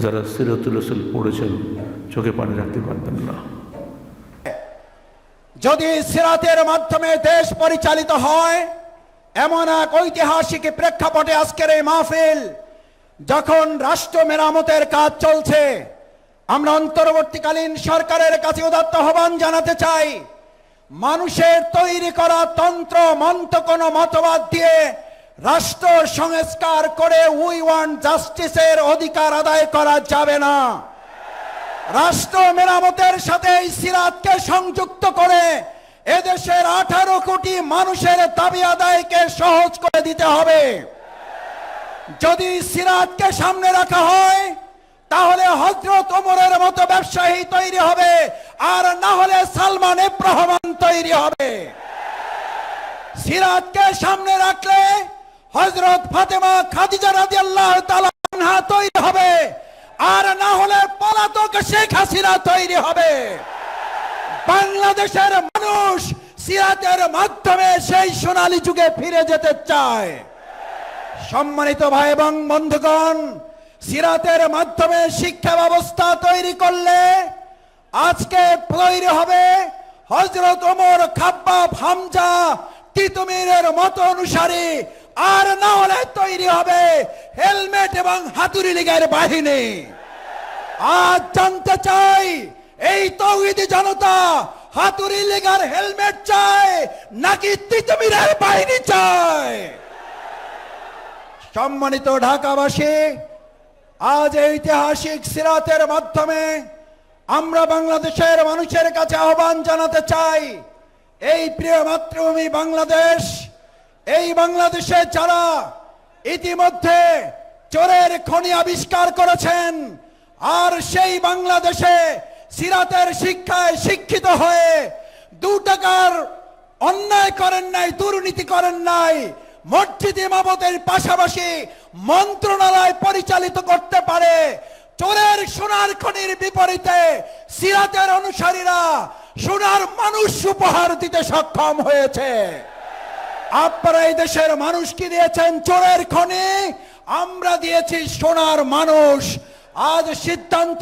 যারা সিরাতুল রাসূল পড়েছেন চোখে পানি রাখতে পারবেন না। যদি সিরাতের মাধ্যমে দেশ পরিচালিত হয়, এমন এক ঐতিহাসিক প্রেক্ষাপটে আজকের এই মাহফিল, যখন রাষ্ট্র মেরামতের কাজ চলছে, আমরা অন্তর্বর্তীকালীন সরকারের কাছে উদাত্ত আহ্বান জানাতে চাই, মানুষের তৈরি করা তন্ত্র মন্ত্র কোনো মতবাদ দিয়ে রাষ্ট্র সংস্কার করে উই ওয়ান্ট জাস্টিসের অধিকার আদায় করা যাবে না। রাষ্ট্র মেরামতের সাথে এই সিরাতকে সংযুক্ত করে এদেশের 18 কোটি মানুষের দাবি আদায়কে সহজ করে দিতে হবে। যদি সিরাতকে সামনে রাখা হয়, তাহলে হযরত ওমরের মতো ব্যবসায়ী তৈরি হবে, আর না হলে সালমান ইবনে রহমান তৈরি হবে। সিরাতকে সামনে রাখলে হযরত ফাতেমা খাদিজা রাদিয়াল্লাহু তাআলা আনহা তৈরি হবে, আর না হলে পলাতক শেখ হাসিনা তৈরি হবে। বাংলাদেশের মানুষ সিরাতের মাধ্যমে সেই সোনালী যুগে ফিরে যেতে চায়। সম্মানিত ভাই এবং বন্ধুগণ, সিরাতের মাধ্যমে শিক্ষা ব্যবস্থা তৈরি করলে আজকে তৈরি হবে হযরত ওমর, খাব্বাব, হামজা, তিতুমীরের মত অনুসারী, আর না হলে তৈরি হবে হেলমেট এবং হাতুড়ি লীগের বাহিনী। আজ জানতে চাই, এই তৌহিদি জনতা হাতুড়ি লীগের হেলমেট চায় নাকি তিতুমীরের বাহিনী চায়? সম্মানিত ঢাকাবাসী, আজ ঐতিহাসিক সিরাতের মাধ্যমে আমরা বাংলাদেশের মানুষের কাছে আহ্বান জানাতে চাই, এই প্রিয় মাতৃভূমি বাংলাদেশ, এই বাংলাদেশে যারা ইতিমধ্যে চোরের খনি আবিষ্কার করেছেন, আর সেই বাংলাদেশে সিরাতের শিক্ষায় শিক্ষিত হয়ে 2 টাকার অন্যায় করেন নাই, দুর্নীতি করেন নাই, মসজিদ ইমামতের পাশাপাশি মন্ত্রণালয় পরিচালিত করতে পারে, চোরের সোনার খনির বিপরীতে সিরাতের অনুসারীরা সোনার মানুষ উপহার দিতে সক্ষম হয়েছে। আপনারা এই দেশের মানুষ কি দিয়েছেন? চোরের খনি। আমরা দিয়েছি সোনার মানুষ। আজ সিদ্ধান্ত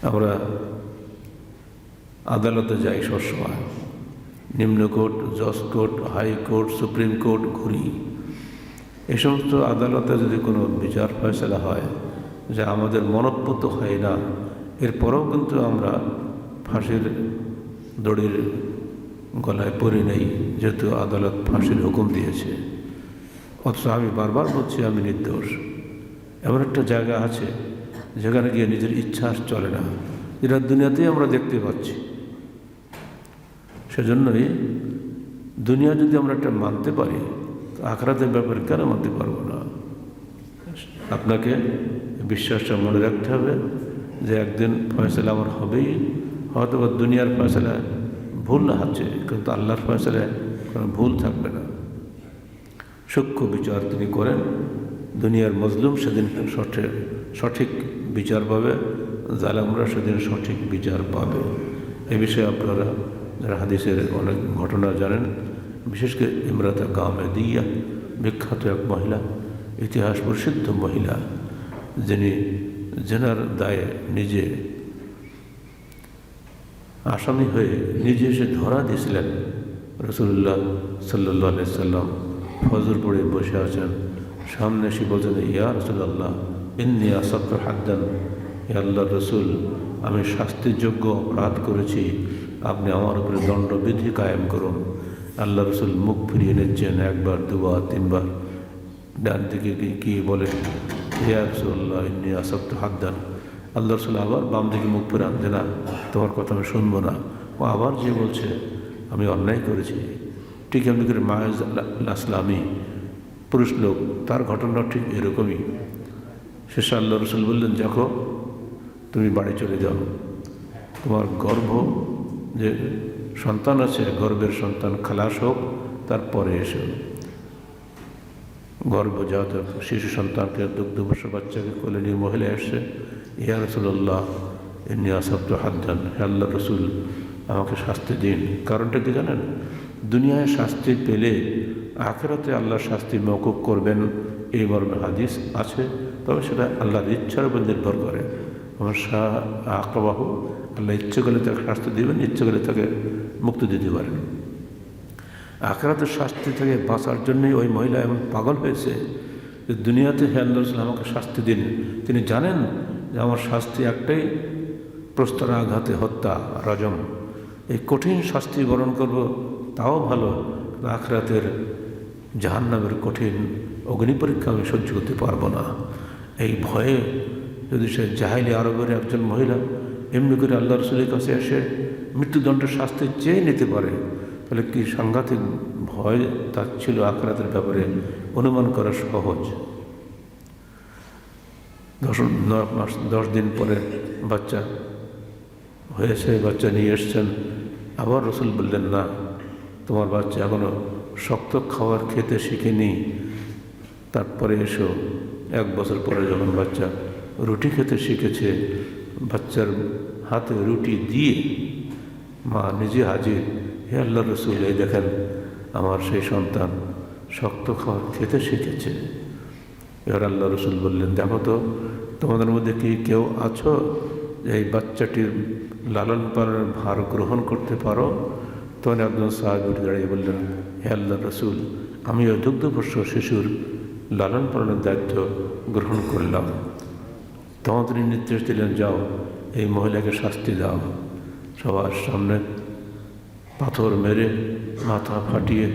আমরা আদালতে যাই সবসময়, নিম্ন কোর্ট, জজ কোর্ট, হাইকোর্ট, সুপ্রিম কোর্ট ঘুরি। এই সমস্ত আদালতে যদি কোনো বিচার ফয়সালা হয় যে আমাদের মনঃপূত হয় না, এরপরেও কিন্তু আমরা ফাঁসির দড়ির গলায় পড়ি নেই, যেহেতু আদালত ফাঁসির হুকুম দিয়েছে। অথচ আমি বারবার বলছি আমি নির্দোষ। এমন একটা জায়গা আছে যেখানে গিয়ে নিজের ইচ্ছা চলে না, যেটা দুনিয়াতেই আমরা দেখতে পাচ্ছি। সেজন্যই দুনিয়া যদি আমরা একটা মানতে পারি, তো আখিরাতের ব্যাপারে কেন মানতে পারবো না? আপনাকে বিশ্বাসটা মনে রাখতে হবে যে একদিন ফয়সালা আমার হবেই। হয়তো দুনিয়ার ফয়সালা ভুল আছে, কিন্তু আল্লাহর ফয়সালায় কোনো ভুল থাকবে না। সূক্ষ্ম বিচার তিনি করেন। দুনিয়ার মজলুম সেদিন সঠিক বিচার পাবে, জালেমরা সেদিন সঠিক বিচার পাবে। এ বিষয়ে আপনারা যারা হাদিসের অনেক ঘটনা জানেন, বিশেষ করে ইমরাতা গামেদিয়া, বিখ্যাত এক মহিলা, ইতিহাস প্রসিদ্ধ মহিলা, যিনি জেনার দায়ে নিজে আসামি হয়ে নিজে এসে ধরা দিয়েছিলেন। রাসূলুল্লাহ সাল্লাল্লাহু আলাইহি সাল্লাম ফজর পড়ে বসে আছেন, সামনে এসে বলছেন, ইয়া রাসূলুল্লাহ ইন্নী আসাবতু হাদ্দান, হে আল্লাহর রাসূল, আমি শাস্তিযোগ্য অপরাধ করেছি, আপনি আমার উপরে দণ্ডবিধি কায়েম করুন। আল্লাহ রাসূল মুখ ফিরিয়ে নিচ্ছেন, 1 বার 2 বার 3 বার, ডান দিকে কি বলেন, ইয়া রাসূলুল্লাহ ইন্নী আসাবতু হাদ্দান। আল্লাহ রাসূল আবার বাম দিকে মুখ ফিরে আনতে, না তোমার কথা আমি শুনবো না। ও আবার যে বলছে আমি অন্যায় করেছি। ঠিক এমনি করে মায়েজ আসলামী পুরুষ লোক, তার ঘটনা ঠিক এরকমই। শেষে আল্লাহ রাসূল বললেন, দেখো তুমি বাড়ি চলে যাও, তোমার গর্ভ যে সন্তান আছে, গর্ভের সন্তান খালাস হোক, তারপরে এসো। গর্ভজাত শিশু সন্তানকে, দুগ্ধবর্ষ বাচ্চাকে কোলে নিয়ে মহিলা এসছে, ইয়া রাসূলুল্লাহ ইন্নী আসাবতু হাদ্দান, হে আল্লাহ রাসূল আমাকে শাস্তি দিন। কারণটা কি জানেন? দুনিয়ায় শাস্তি পেলে আখিরাতে আল্লাহ শাস্তি মওকুফ করবেন, এই মর্মে হাদিস আছে। তো তবে সেটা আল্লাহর ইচ্ছার উপর নির্ভর করে। আমার শাহ আকাবাহু, আল্লাহ ইচ্ছে করলে তাকে শাস্তি দেবেন, ইচ্ছে করলে তাকে মুক্তি দিতে পারেন। আখিরাতের শাস্তি থেকে বাঁচার জন্যই ওই মহিলা এমন পাগল হয়েছে যে দুনিয়াতে হে আল্লাহ রাসূল আমাকে শাস্তি দিন। তিনি জানেন যে আমার শাস্তি একটাই, প্রস্তরাঘাতে হত্যা, রজম। এই কঠিন শাস্তি বরণ করব তাও ভালো, আখিরাতের জাহান্নামের কঠিন অগ্নি পরীক্ষা আমি সহ্য করতে পারবো না। এই ভয়ে যদি সে জাহেলি আরবের একজন মহিলা এমনি করে আল্লাহ রাসূলের কাছে এসে মৃত্যুদণ্ডের শাস্তি চেয়ে নিতে পারে, তাহলে কি সাংঘাতিক ভয় তার ছিল আখিরাতের ব্যাপারে অনুমান করা সহজ। 10 দিন পরে বাচ্চা হয়েছে, বাচ্চা নিয়ে এসছেন। আবার রাসূল বললেন, না, তোমার বাচ্চা এখনো শক্ত খাবার খেতে শিখেনি, তারপরে এসো। 1 বছর পরে যখন বাচ্চা রুটি খেতে শিখেছে, বাচ্চার হাতে রুটি দিয়ে মা নিজে হাজির, হে আল্লাহ রাসূল, এই দেখেন আমার সেই সন্তান শক্ত খাবার খেতে শিখেছে। এবার আল্লাহ রাসূল বললেন, দেখো তো তোমাদের মধ্যে কি কেউ আছো যে এই বাচ্চাটির লালন পালনের ভার গ্রহণ করতে পারো? তখন একজন সাহাবী উঠে দাঁড়িয়ে বললেন, হে আল্লাহ রাসূল, আমি ওই দুগ্ধপোষ্য শিশুর লালন পালনের দায়িত্ব গ্রহণ করলাম। তখন তিনি নির্দেশ দিলেন, যাও এই মহিলাকে শাস্তি দাও। সবার সামনে পাথর মেরে মাথা ফাটিয়ে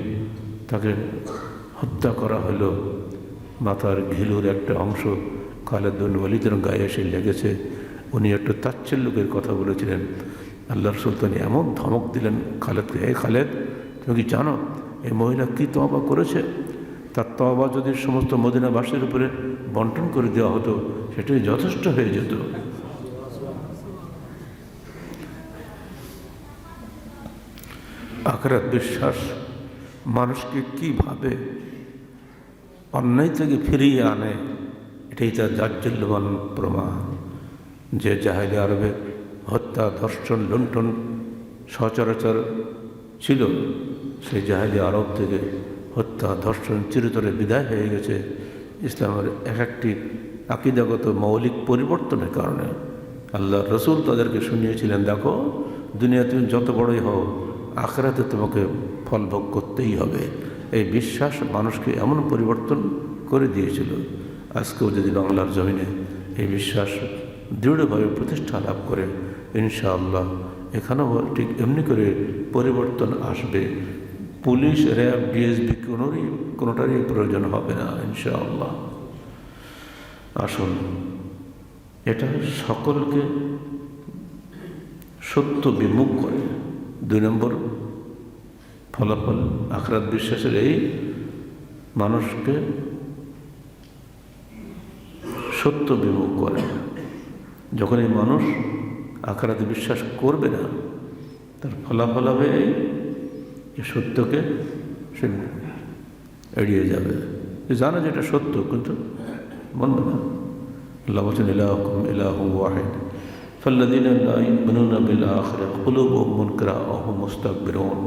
তাকে হত্যা করা হলো। মাথার ঘিলুর একটা অংশ খালেদ বিন ওয়ালিদের গায়ে এসে লেগেছে। উনি একটু তাচ্ছিল্যের কথা বলেছিলেন। আল্লাহ রাসূল তিনি এমন ধমক দিলেন খালেদকে, হে খালেদ, তুমি কি জানো এই মহিলা কী তওবা করেছে? তার তওবা যদি সমস্ত মদিনাবাসীর উপরে বন্টন করে দেওয়া হতো, সেটাই যথেষ্ট হয়ে যেত। আখিরাত বিশ্বাস মানুষকে কিভাবে অন্যায় থেকে ফিরিয়ে আনে, এটাই তার জাজ্জল্যবান প্রমাণ। যে জাহেলি আরবে হত্যা, ধর্ষণ, লুণ্ঠন সচরাচর ছিল, সেই জাহেলি আরব থেকে হত্যা, ধর্ষণ চিরতরে বিদায় হয়ে গেছে ইসলামের একটি আকীদাগত মৌলিক পরিবর্তনের কারণে। আল্লাহ রাসূল তাদেরকে শুনিয়েছিলেন, দেখো দুনিয়া তুমি যত বড়ই হও, আখিরাতে তোমাকে ফল ভোগ করতেই হবে। এই বিশ্বাস মানুষকে এমন পরিবর্তন করে দিয়েছিল। আজকেও যদি বাংলার জমিনে এই বিশ্বাস দৃঢ়ভাবে প্রতিষ্ঠা লাভ করে, ইনশাআল্লাহ এখানেও ঠিক এমনি করে পরিবর্তন আসবে। পুলিশ, র্যাব, ডিএসবি কোনোটারই প্রয়োজন হবে না ইনশাআল্লাহ। আসুন, এটা সকলকে সত্য বিমুখ করে। 2 নম্বর ফলাফল আখিরাত বিশ্বাসের এই মানুষকে সত্য বিমুখ করে। যখন এই মানুষ আখিরাতে বিশ্বাস করবে না, তার ফলাফল হবে এই যে সত্যকে সে এড়িয়ে যাবে। জানে যে এটা সত্য, কিন্তু মানবে না। আল্লাহ বলছেন, ইলাহুকুম ইলাহুন ওয়াহিদ ফাল্লাযীনা লা ইউমিনুনা বিল আখিরাহ কুলুবুহুম মুনকিরা ওয়া হুম মুস্তাকবিরুন।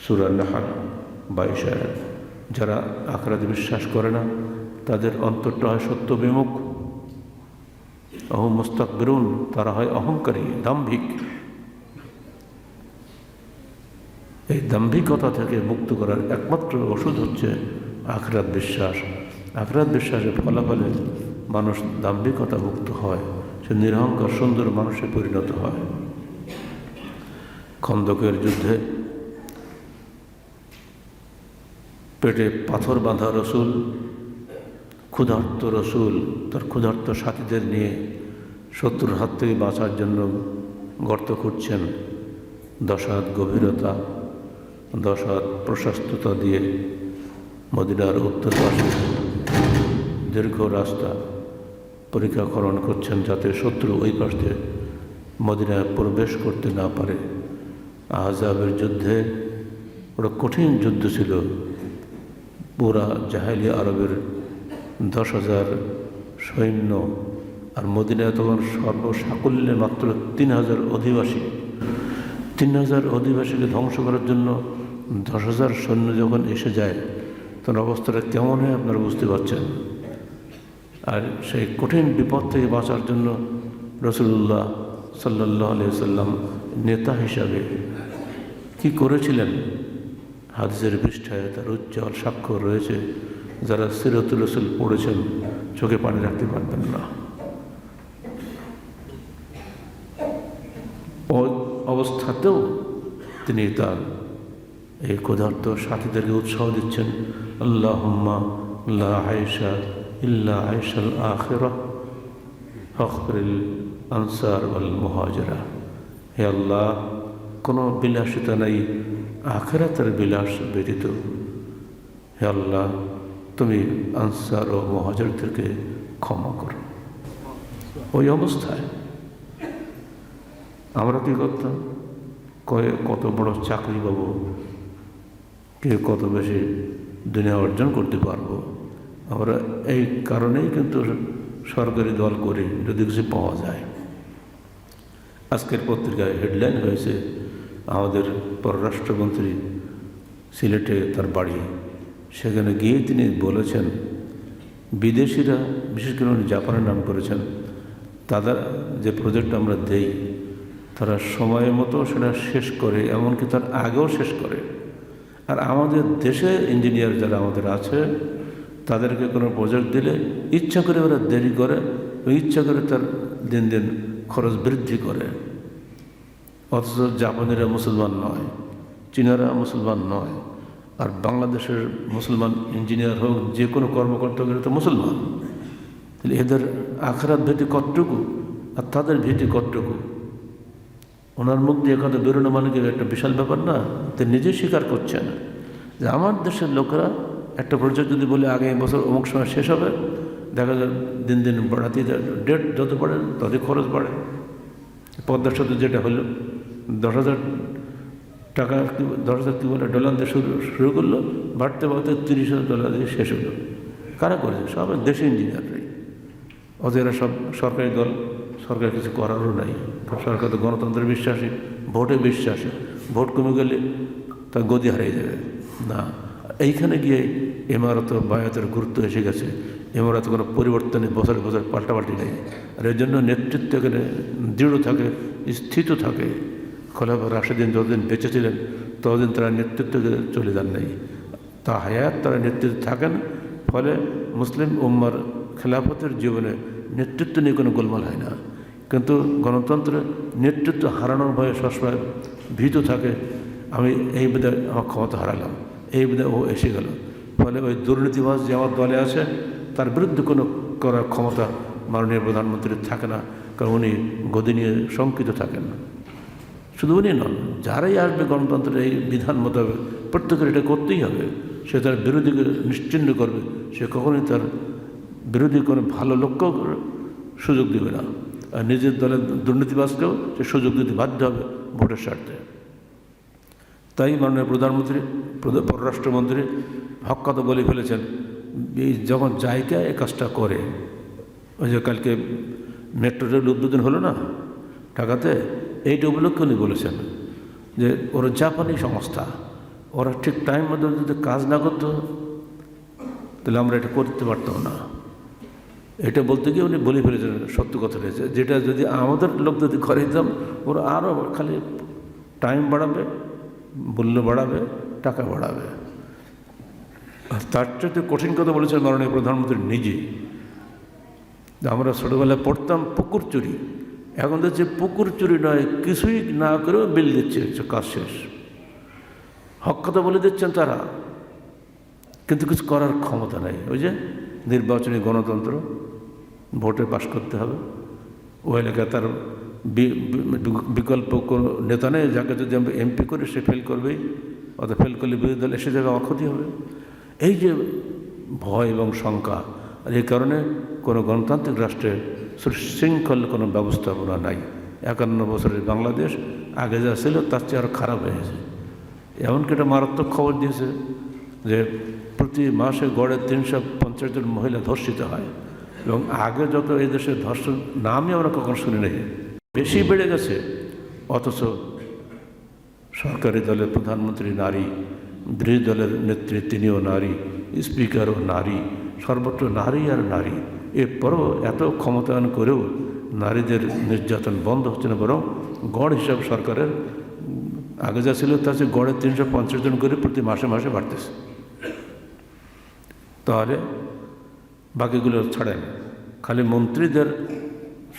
সূরা নাহল 22 আয়াত। যারা আখিরাতে বিশ্বাস করে না, তাদের অন্তরটা হয় সত্য বিমুখ। ওয়া হুম মুস্তাকবিরুন, তারা হয় অহংকারী, দাম্ভিক। এই দাম্ভিকতা থেকে মুক্ত করার একমাত্র ওষুধ হচ্ছে আখিরাত বিশ্বাস। আখিরাত বিশ্বাসের ফলাফলে মানুষ দাম্ভিকতা মুক্ত হয়, সে নিরহংকার সুন্দর মানুষে পরিণত হয়। খন্দকের যুদ্ধে পেটে পাথর বাঁধা রসুল, ক্ষুধার্ত রসুল তার ক্ষুধার্ত সাথীদের নিয়ে শত্রুর হাত থেকে বাঁচার জন্য গর্ত খুঁড়ছেন। 10 হাত গভীরতা, 10 হাত প্রশস্ততা দিয়ে মদিনার উত্তর পাশে দীর্ঘ রাস্তা পরিক্রমণ করছেন, যাতে শত্রু ওই পাশ দিয়ে মদিনায় প্রবেশ করতে না পারে। আহজাবের যুদ্ধে ওটা কঠিন যুদ্ধ ছিল। পুরা জাহেলি আরবের 10,000 সৈন্য, আর মদিনায় তখন সর্বসাকুল্যে মাত্র 3,000 অধিবাসী। 3,000 অধিবাসীকে ধ্বংস করার জন্য 10,000 সৈন্য যখন এসে যায়, তখন অবস্থাটা কেমন হয় আপনারা বুঝতে পারছেন। আর সেই কঠিন বিপদ থেকে বাঁচার জন্য রাসূলুল্লাহ সাল্লাল্লাহু আলাইহি সাল্লাম নেতা হিসাবে কি করেছিলেন হাদিসের পৃষ্ঠায় তার উজ্জ্বল স্বাক্ষর রয়েছে। যারা সিরাতুর রাসূল পড়েছেন চোখে পানি রাখতে পারবেন না। অবস্থাতেও তিনি তার এই ক্ষুধার্ত সাথীদেরকে উৎসাহ দিচ্ছেন, আল্লাহুম্মা লা আয়শা ইল্লা আয়শাল আখিরাহ ফাখরিল আনসার ওয়াল মুহাজিরা। হে আল্লাহ, কোনো বিলাসিতা নাই আখিরাতের বিলাস ব্যতীত। হে আল্লাহ, তুমি আনসার ও মুহাজিরদেরকে ক্ষমা করো। ওই অবস্থায় আমরা কী করতাম? কত বড় চাকরি পাবো, কে কত বেশি দুনিয়া অর্জন করতে পারবো, আমরা এই কারণেই কিন্তু সরকারি দল করি যদি কিছু পাওয়া যায়। আজকের পত্রিকায় হেডলাইন হয়েছে আমাদের পররাষ্ট্রমন্ত্রী সিলেটে তার বাড়ি, সেখানে গিয়ে তিনি বলেছেন বিদেশিরা, বিশেষ করে উনি জাপানের নাম করেছেন, তাদের যে প্রজেক্ট আমরা দেই তারা সময় মতো সেটা শেষ করে, এমনকি তার আগেও শেষ করে। আর আমাদের দেশে ইঞ্জিনিয়ার যারা আমাদের আছে তাদেরকে কোনো প্রজেক্ট দিলে ইচ্ছা করে ওরা দেরি করে, ইচ্ছা করে তার দিন দিন খরচ বৃদ্ধি করে। অথচ জাপানিরা মুসলমান নয়, চীনারা মুসলমান নয়, আর বাংলাদেশের মুসলমান ইঞ্জিনিয়ার হোক, যে কোনো কর্মকর্তা হোক, তো মুসলমান। তাহলে এদের আখিরাত ভীতি কতটুকু আর তাদের ভীতি কতটুকু? ওনার মুখ দিয়ে কথা বেরোনো মানে কি একটা বিশাল ব্যাপার না? তিনি নিজেই স্বীকার করছেন যে আমার দেশের লোকেরা একটা প্রজেক্ট যদি বলে আগামী বছর অমুক সময় শেষ হবে, দেখা যায় দিন দিন বাড়াতেই যায়, ডেট যত বাড়ে ততই খরচ বাড়ে। পদ্মার সাথে যেটা হলো 10,000 টাকা, 10,000 কী বলে ডলার দিয়ে শুরু করলো, বাড়তে বাড়তে 30,000 ডলার দিয়ে শেষ হলো। কারা করেছে? সব দেশি ইঞ্জিনিয়াররাই। ওদের সব সরকারি দল, সরকার কিছু করারও নাই। সরকার তো গণতন্ত্রে বিশ্বাসী, ভোটে বিশ্বাসী। ভোট কমে গেলে তার গদি হারিয়ে যাবে না। এইখানে গিয়ে ইমারত বায়াতের গুরুত্ব এসে গেছে। ইমারত কোনো পরিবর্তনে বছরে বছর পাল্টাপাল্টি নেই। আর এই জন্য নেতৃত্ব এখানে দৃঢ় থাকে, স্থিত থাকে। খোলাফা রাশেদিন যতদিন বেঁচে ছিলেন ততদিন তারা নেতৃত্বে চলে যান নাই, তা হায়াত তারা নেতৃত্বে থাকেন। ফলে মুসলিম উম্মার খেলাফতের জীবনে নেতৃত্ব নিয়ে কোনো গোলমাল হয় না। কিন্তু গণতন্ত্রে নেতৃত্ব হারানোর ভয়ে সবসময় ভীত থাকে, আমি এই বিধায় আমার ক্ষমতা হারালাম, এই বিধায় ও এসে গেল। ফলে ওই দুর্নীতিবাজ যে আমার দলে আছে তার বিরুদ্ধে কোনো করার ক্ষমতা মাননীয় প্রধানমন্ত্রীর থাকে না, কারণ উনি গদি নিয়ে শঙ্কিত থাকেন। শুধু উনি নন, যারাই আসবে গণতন্ত্রের এই বিধান মোতাবেক প্রত্যেকের এটা করতেই হবে। সে তার বিরোধীকে নিশ্চিহ্ন করবে, সে কখনোই তার বিরোধী কোনো ভালো লক্ষ্য সুযোগ দেবে না। আর নিজের দলের দুর্নীতিবাজকেও সে সুযোগ দিতে বাধ্য হবে ভোটের স্বার্থে। তাই মাননীয় প্রধানমন্ত্রী, পররাষ্ট্রমন্ত্রী হক কথা বলে ফেলেছেন। এই যখন জায়গা এ কাজটা করে, ওই যে কালকে মেট্রো রেল উদ্বোধন হলো না ঢাকাতে, এইটা উপলক্ষে উনি বলেছেন যে ওরা জাপানি সংস্থা, ওরা ঠিক টাইম মতো যদি কাজ না করতো তাহলে আমরা এটা করতে পারতাম না। এটা বলতে গিয়ে উনি বলে ফেলেছেন সত্য কথা রয়েছে, যেটা যদি আমাদের লোক যদি ঘরে দিতাম ওরা আরও খালি টাইম বাড়াবে, মূল্য বাড়াবে, টাকা বাড়াবে। তার চেয়ে কঠিন কথা বলেছেন মাননীয় প্রধানমন্ত্রী নিজে। আমরা ছোটোবেলায় পড়তাম পুকুর চুরি, এখন দেখছি পুকুর চুরি নয়, কিছুই না করেও বিল দিচ্ছে, কাজ শেষ। হক কথা বলে দিচ্ছেন তারা, কিন্তু কিছু করার ক্ষমতা নেই। ওই যে নির্বাচনী গণতন্ত্র, ভোটে পাশ করতে হবে, ওই এলাকায় তার বিকল্প কোনো নেতা নেই, যাকে যদি আমরা এমপি করি সে ফেল করবেই, অত ফেল করলে বিরোধী দল এসে যাবে, আমার ক্ষতি হবে। এই যে ভয় এবং শঙ্কা, আর এই কারণে কোনো গণতান্ত্রিক রাষ্ট্রে সুশৃঙ্খল কোনো ব্যবস্থাপনা নাই। 51 বছরের বাংলাদেশ আগে যা ছিল তার চেয়ে আরও খারাপ হয়ে গেছে। এমনকি একটা মারাত্মক খবর দিয়েছে যে প্রতি মাসে গড়ে 350 জন মহিলা ধর্ষিত হয়, এবং আগে যত এই দেশে ধর্ষণ নামই আমরা কখনো শুনি নাই, বেশি বেড়ে গেছে। অথচ সরকারি দলের প্রধানমন্ত্রী নারী, বিরোধী দলের নেত্রী তিনিও নারী, স্পিকারও নারী, সর্বত্র নারী আর নারী। এরপরও এত ক্ষমতায়ন করেও নারীদের নির্যাতন বন্ধ হচ্ছে না, বরং গড় হিসাব সরকারের আগে যা ছিল তা হচ্ছে গড়ে 350 জন করে প্রতি মাসে মাসে বাড়তেছে। তাহলে বাকিগুলো ছাড়েন, খালি মন্ত্রীদের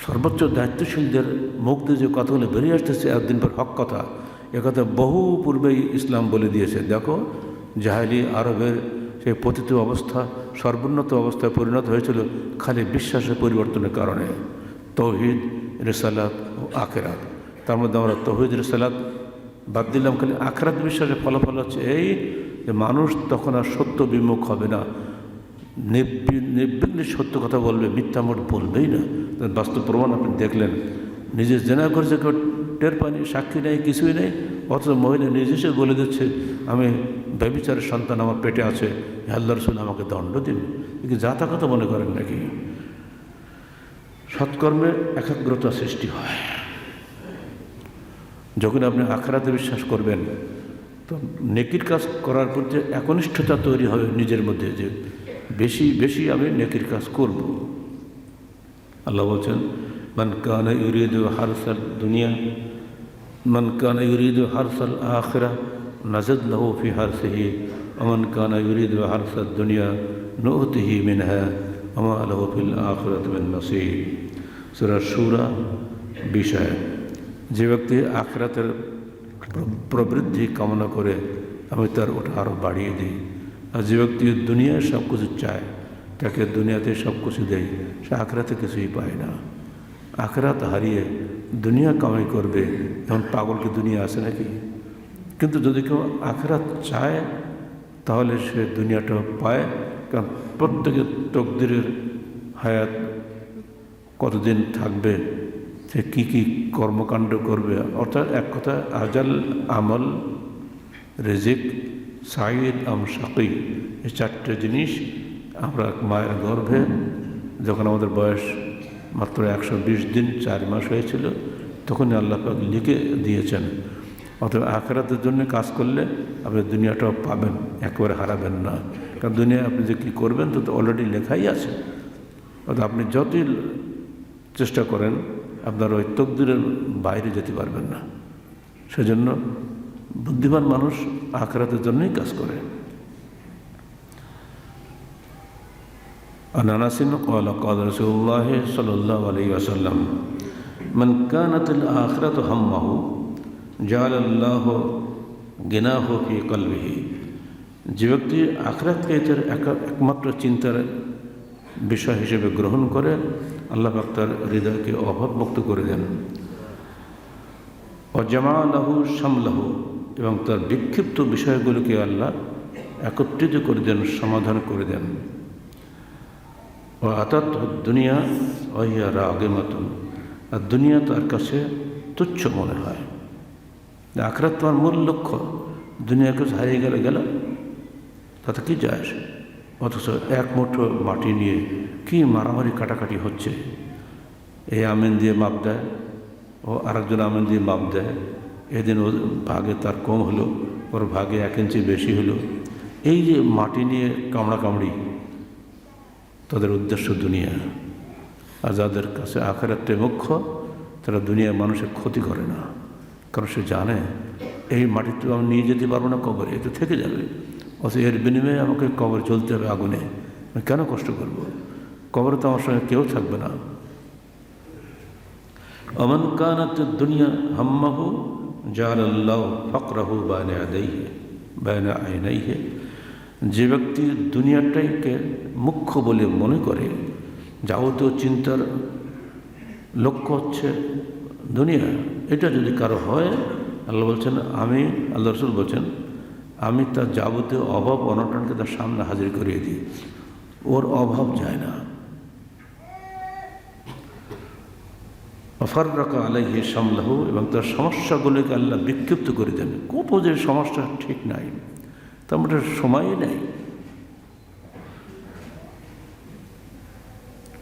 সর্বোচ্চ দায়িত্বশীলদের মুখ দিয়ে যে কথাগুলো বেরিয়ে আসতেছে একদিন পর হক কথা, একথা বহু পূর্বেই ইসলাম বলে দিয়েছে। দেখো জাহেলি আরবের সেই পতিত অবস্থা সর্বোন্নত অবস্থায় পরিণত হয়েছিল খালি বিশ্বাসের পরিবর্তনের কারণে। তৌহিদ, রিসালাত ও আখেরাত, তার মধ্যে আমরা তৌহিদ রিসালাত বাদ দিলাম, খালি আখেরাত বিশ্বাসের ফলাফল হচ্ছে এই যে মানুষ তখন আর সত্য বিমুখ হবে না, নির্বিঘ্নে সত্য কথা বলবে, মিথ্যা মোট বলবেই না। বাস্তব প্রমাণ আপনি দেখলেন, নিজে জেনা করেছে কেউ টের পানি, সাক্ষী নেই, কিছুই নেই, অথচ মহিলা নিজে সে বলে দিচ্ছে আমি ব্যভিচারের সন্তান আমার পেটে আছে, আল্লাহ রাসূল আমাকে দণ্ড দিন। একে যাতা কথা মনে করেন নাকি? সৎকর্মে একাগ্রতা সৃষ্টি হয় যখন আপনি আখিরাতে বিশ্বাস করবেন, তো নেকির কাজ করার প্রতি একনিষ্ঠতা তৈরি হবে নিজের মধ্যে, যে বেশি বেশি আমি নেকির কাজ করব। আল্লাহ বলছেন মান কানা ইউরিদু হারসাল দুনিয়া মান কানা ইউরিদু হারসাল আখিরাহ নাজিদ লাহু ফি হারসিহি ওয়া মান কানা ইউরিদু হারসাদ দুনিয়া নু'তিহি মিনহা ওয়া মা লাহু ফিল আখিরাতি মিন নসীব। সূরা শূরা 20। যে ব্যক্তি আখিরাতের প্রবৃদ্ধি কামনা করে আমি তার ওটা আরও বাড়িয়ে দিই, আর যে ব্যক্তি দুনিয়ায় সব কিছু চায় তাকে দুনিয়াতে সব কিছু দেয়, সে আখিরাতে কিছুই পায় না। আখিরাত হারিয়ে দুনিয়া কামাই করবে, এমন পাগলকে দুনিয়া আসে নাকি? কিন্তু যদি কেউ আখিরাত চায় তাহলে সে দুনিয়াটা পায়, কারণ প্রত্যেকের তকদিরের হায়াত কতদিন থাকবে, সে কী কী কর্মকাণ্ড করবে, অর্থাৎ এক কথা আজাল, আমল, রিজিক, সাঈদ আম শাকী, এই চারটে জিনিস আমরা মায়ের গর্ভে যখন আমাদের বয়স মাত্র 120 দিন 4 মাস হয়েছিল তখনই আল্লাহ পাক লিখে দিয়েছেন। অথবা আখিরাতের জন্য কাজ করলে আপনি দুনিয়াটাও পাবেন, একেবারে হারাবেন না। কারণ দুনিয়ায় আপনি যে কী করবেন তো অলরেডি লেখাই আছে। অর্থাৎ আপনি যতই চেষ্টা করেন আপনার ওই তকদিরের বাইরে যেতে পারবেন না। সেজন্য বুদ্ধিমান মানুষ আখিরাতের জন্যই কাজ করে। عن أنس قال قال رسول الله صلى الله عليه وسلم من كانت الآخرة همه جعل الله غناه في قلبه। যে ব্যক্তি আখিরাতকে এর একমাত্র চিন্তার বিষয় হিসেবে গ্রহণ করে আল্লাহ পাক তার হৃদয়কে অভাবমুক্ত করে দেন। ওয়াজামা লাহু শামলাহু, এবং তার বিক্ষিপ্ত বিষয়গুলোকে আল্লাহ একত্রিত করে দেন, সমাধান করে দেন। ও আতাত দুনিয়া ওয়া রাগিমাতুন, আর দুনিয়া তার কাছে তুচ্ছ মনে হয়। আখিরাত তোমার মূল লক্ষ্য, দুনিয়া কিছু হারিয়ে গেলে গেল, তাতে কি যায় আসে? অথচ এক মুঠো মাটি নিয়ে কি মারামারি কাটাকাটি হচ্ছে। এই আমিন দিয়ে মাপ দেয়, ও আরেকজন আমিন দিয়ে মাপ দেয়, এদিন ও ভাগে তার কম হলো, ওর ভাগে 1 ইঞ্চি বেশি হলো। এই যে মাটি নিয়ে কামড়াকামড়ি, তাদের উদ্দেশ্য দুনিয়া। আর যাদের কাছে আখিরাতটাই মুখ্য, তারা দুনিয়ার মানুষের ক্ষতি করে না, কারণ সে জানে এই মাটি তো আমি নিয়ে যেতে পারবো না কবরে, এ তো থেকে যাবে। অথচ এর বিনিময়ে আমাকে কবর চলতে হবে আগুনে, আমি কেন কষ্ট করব? কবরে তো আমার সঙ্গে কেউ থাকবে না। ওমান কানাত দুনিয়া হাম্মাহু জাআলাল্লাহু ফাকরাহু বাইনা আইনাইহি। যে ব্যক্তি দুনিয়াটাকে মুখ্য বলে মনে করে, যাবতীয় চিন্তার লক্ষ্য হচ্ছে দুনিয়া, এটা যদি কারো হয়, আল্লাহ বলছেন আমি, আল্লাহ রাসূল বলছেন আমি তার যাবতীয় অভাব অনটনকে তার সামনে হাজির করিয়ে দিই, ওর অভাব যায় না। ফাররাকা আলাইহি শামলাহু, এবং তার সমস্যাগুলোকে আল্লাহ বিক্ষিপ্ত করে দেন। কোপোজের সমস্যা ঠিক নাই, তার মধ্যে সময়ই নেই।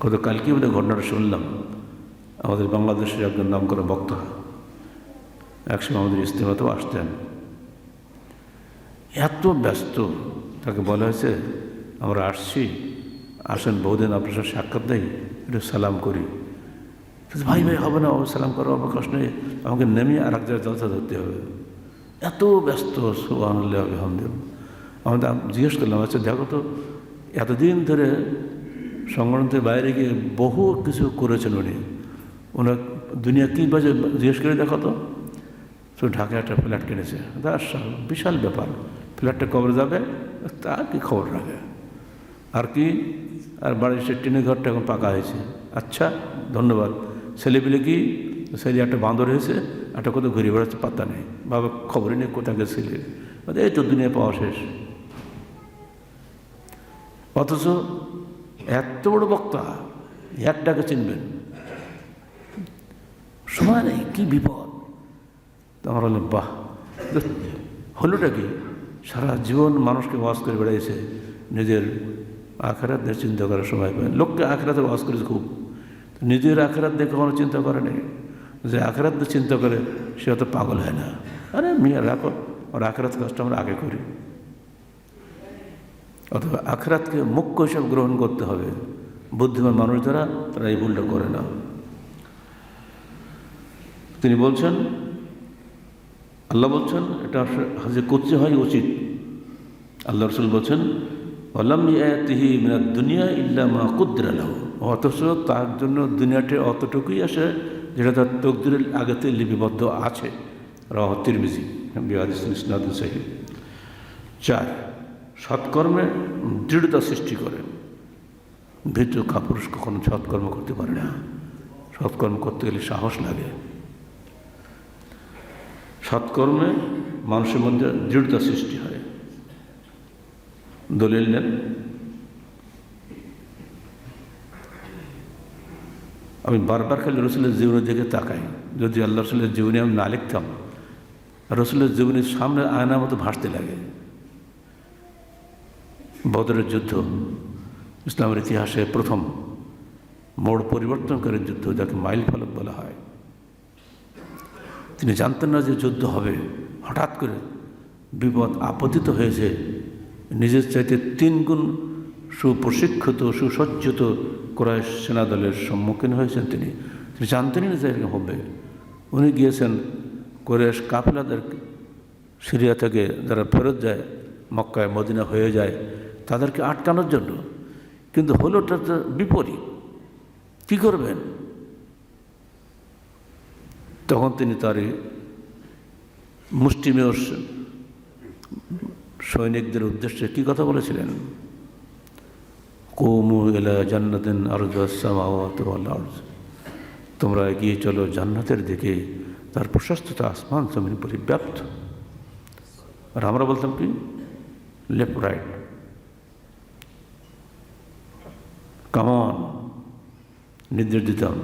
গতকালকে বোধহয় ঘটনাটা শুনলাম, আমাদের বাংলাদেশের একজন নাম করা বক্তা একসময় আমাদের ইস্তেমাতেও আসতেন। এত ব্যস্ত, তাকে বলা হয়েছে আমরা আসছি, আসেন বহুদিন আপনার সাথে সাক্ষাৎ দেই, একটু সালাম করি। ভাই ভাই হবে না, সালাম করো, আমার কষ্ট নেই, আমাকে নেমে আর এক জায়গায় জলসা ধরতে হবে। এত ব্যস্ত, সুবহানাল্লাহ আলহামদুলিল্লাহ। আমাদের জিজ্ঞেস করলাম, আচ্ছা দেখো তো, এতদিন ধরে সংগঠনের বাইরে গিয়ে বহু কিছু করেছেন উনি, ওনার দুনিয়া কী বাজে জিজ্ঞেস করে দেখো তো। ঢাকায় একটা ফ্ল্যাট কিনেছে, বিশাল ব্যাপার, ফ্ল্যাটটা কবে যাবে তা কি খবর রাখে। আর কি, আর বাড়ির সে টিনের ঘরটা এখন পাকা হয়েছে। আচ্ছা ধন্যবাদ। ছেলেপিলে কি, ছেলে একটা বাঁদর হয়েছে, একটা কোথাও ঘুরে বেড়াচ্ছে, পাত্তা নেই, বাবা খবরই নেই কোথায় গেছিলে, এই তো দুনিয়া পাওয়া শেষ। অথচ এত বড় বক্তা, একটাকে চিনবেন, সময় নেই, কি বিপদ। তো আমার বললাম বাহ, হলোটা কি, সারা জীবন মানুষকে ওয়াজ করে বেড়াইছে, নিজের আখেরাতের চিন্তা করার সময় পায়। লোককে আখেরাতে ওয়াজ করেছে খুব, নিজের আখেরাত দেখে কখনো চিন্তা করে নেই। যে আখেরাত চিন্তা করে সে অত পাগল হয় না। আরে মিয়া রাখো, আর আখেরাত কাজটা আমরা আগে করি। অথবা আখেরাতকে মুখ্য হিসাবে গ্রহণ করতে হবে। বুদ্ধিমান মানুষ যারা, তারা এই ভুলটা করে না। তিনি বলছেন, আল্লাহ বলছেন, এটা হাজে কুদসি হয় উচিত। আল্লাহ রাসূল বলছেন, ওয়ালাম ইয়াতিহি মিনাদ দুনিয়া ইল্লা মা কুদ্দিরা লাহু, অথচ তার জন্য দুনিয়াতে অতটুকুই আসে যেটা তার তকদিরের আগেতে লিপিবদ্ধ আছে। রাওয়াহু তিরমিজি বিহাদিস ইসনাদুন সহিহ। 4, সৎকর্মে দৃঢ়তা সৃষ্টি করে। ভীতু কাপুরুষ কখনো সৎকর্ম করতে পারে না, সৎকর্ম করতে গেলে সাহস লাগে। সৎকর্মে মানুষের মধ্যে দৃঢ়তা সৃষ্টি হয়। দলিল নেন, আমি বারবার খালি রসুলের জীবনের দিকে তাকাই। যদি আল্লাহ রসুলের জীবনী আমি না লিখতাম, রসুলের জীবনীর সামনে আয়নার মতো ভাসতে লাগে। বদরের যুদ্ধ ইসলামের ইতিহাসে প্রথম মোড় পরিবর্তনকারী যুদ্ধ, যাকে মাইল ফলক বলা হয়। তিনি জানতেন না যে যুদ্ধ হবে, হঠাৎ করে বিপদ আপতিত হয়েছে। নিজের চাইতে 3 গুণ সুপ্রশিক্ষিত সুসজ্জিত কুরাইশ সেনাদলের সম্মুখীন হয়েছেন। তিনি জানতেনই না যে এরকম হবে। উনি গিয়েছেন কুরাইশ কাফেলাদের, সিরিয়া থেকে যারা ফেরত যায়, মক্কায় মদিনা হয়ে যায়, তাদেরকে আটকানোর জন্য। কিন্তু হলোটা তো বিপরীত। কী করবেন? তখন তিনি তার মুষ্টিমেয় সৈনিকদের উদ্দেশ্যে কি কথা বলেছিলেন? কুমু ইলা জান্নাতিন আরজুহাস সামাওয়াতু ওয়াল আরজ, তোমরা এগিয়ে চলো জান্নাতের দিকে, তার প্রশস্ততা আসমান জমিন পরিব্যাপ্ত। আর আমরা বলতাম কি, লেফট রাইট, কামন, নির্দেশ দিতাম।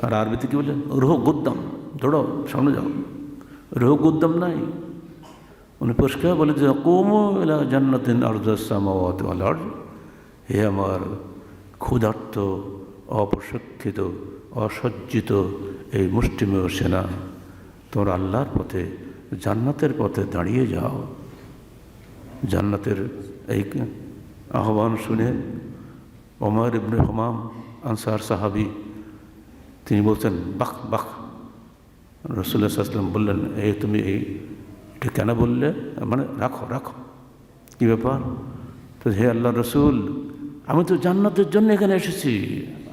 আর আরবিতে কি বললেন? রোহ গুদ্দাম, দৌড়ো সামনে যাও। রোহ গুদ্দাম নাই, উনি পরিষ্কার বলে যে কুমু ইলা জান্নাতিন আরজুহাস সামাওয়াতু ওয়াল আরজ, হে আমার ক্ষুধার্ত, অপ্রশিক্ষিত, অসজ্জিত এই মুষ্টিমেয় সেনা, তোমরা আল্লাহর পথে, জান্নাতের পথে দাঁড়িয়ে যাও। জান্নাতের এই আহ্বান শুনে ওমর ইবনে হুমাম আনসার সাহাবী, তিনি বলছেন বাহ বাহ। রাসূলুল্লাহ সাল্লাল্লাহু আলাইহি ওয়াসাল্লাম বললেন, তুমি এটা কেন বললে? মানে রাখো রাখো, কী ব্যাপার? তো হে আল্লাহ রসুল, আমি তো জান্নাতের জন্য এখানে এসেছি,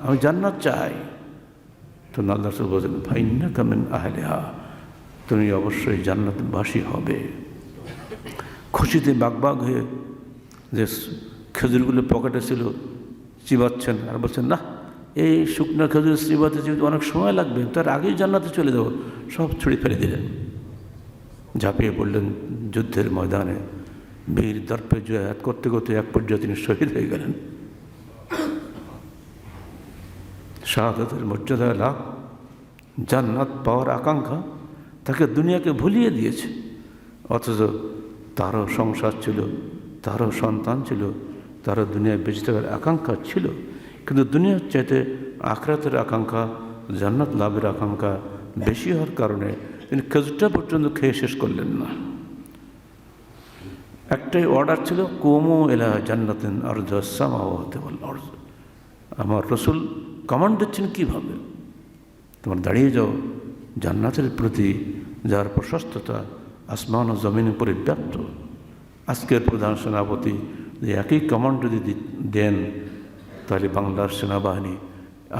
আমি জান্নাত চাই। তো আল্লাহ রসুল বলছেন, ফাইন্নাকা মিন আহলিহা, তুমি অবশ্যই জান্নাতবাসী হবে। খুশিতে বাগবাগ হয়ে যে খেজুরগুলো পকেটে ছিল চিবাচ্ছেন, আর বলছেন না, এই শুকনো খেজুর চিবাতে চিবাতে অনেক সময় লাগবে, তার আগেই জান্নাতে চলে যাবো। সব ছুঁড়ে ফেলে দিলেন, ঝাঁপিয়ে পড়লেন যুদ্ধের ময়দানে। বীর দর্পে জয়াত করতে করতে এক পর্যায়ে তিনি শহীদ হয়ে গেলেন। শাহাদাতের মর্যাদা লাভ, জান্নাত পাওয়ার আকাঙ্ক্ষা তাকে দুনিয়াকে ভুলিয়ে দিয়েছে। অথচ তারও সংসার ছিল, তারও সন্তান ছিল, তারও দুনিয়ায় বেঁচে থাকার আকাঙ্ক্ষা ছিল। কিন্তু দুনিয়ার চাইতে আখিরাতের আকাঙ্ক্ষা, জান্নাত লাভের আকাঙ্ক্ষা বেশি হওয়ার কারণে তিনি খেজুরটা পর্যন্ত খেয়ে শেষ করলেন না। একটাই অর্ডার ছিল, কুমু ইলা জান্নাতিন আরজুহা সামাওয়াতু ওয়াল আরদ। আমার রসুল কমান্ড দিচ্ছেন কীভাবে, তোমার দাঁড়িয়ে যাও জান্নাতের প্রতি যার প্রশস্ততা আসমান ও জমিনে পরিব্যাপ্ত। আজকের প্রধান সেনাপতি যে একই কমান্ড যদি দেন, তাহলে বাংলার সেনাবাহিনী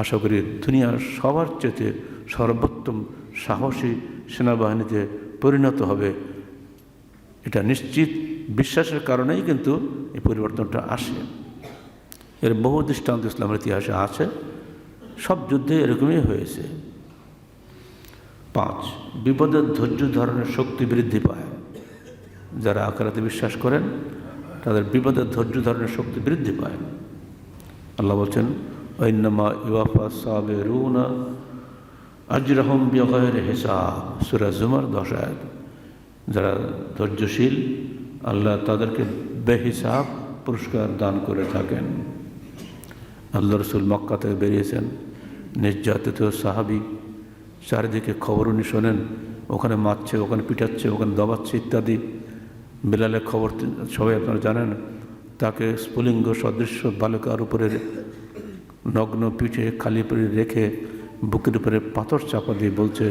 আশা করি দুনিয়ার সবার চেয়ে সর্বোত্তম সাহসী সেনাবাহিনীতে পরিণত হবে। এটা নিশ্চিত বিশ্বাসের কারণেই কিন্তু এই পরিবর্তনটা আসে। এর বহু দৃষ্টান্ত ইসলামের ইতিহাসে আছে, সব যুদ্ধে এরকমই হয়েছে। 5, বিপদের ধৈর্য ধারণের শক্তি বৃদ্ধি পায়। যারা আখিরাতে বিশ্বাস করেন তাদের বিপদের ধৈর্য ধারণের শক্তি বৃদ্ধি পায়। আল্লাহ বলছেন, ওয়াইন্নামা ইউওয়াফা সাবিরুনা আজরাহুম বিগাইরি হিসাব, সূরা জুমার 10 আয়াত। যারা ধৈর্যশীল আল্লাহ তাদেরকে বেহিসাব পুরস্কার দান করে থাকেন। আল্লাহ রসুল মক্কা থেকে বেরিয়েছেন, নির্যাতিত সাহাবি, চারিদিকে খবর উনি শোনেন, ওখানে মারছে, ওখানে পিটাচ্ছে, ওখানে দবাচ্ছে ইত্যাদি। বিলালের খবর সবাই আপনারা জানেন, তাকে স্ফুলিঙ্গ সদৃশ্য বালকার উপরে নগ্ন পিঠে খালি করে রেখে বুকের উপরে পাথর চাপা দিয়ে বলছে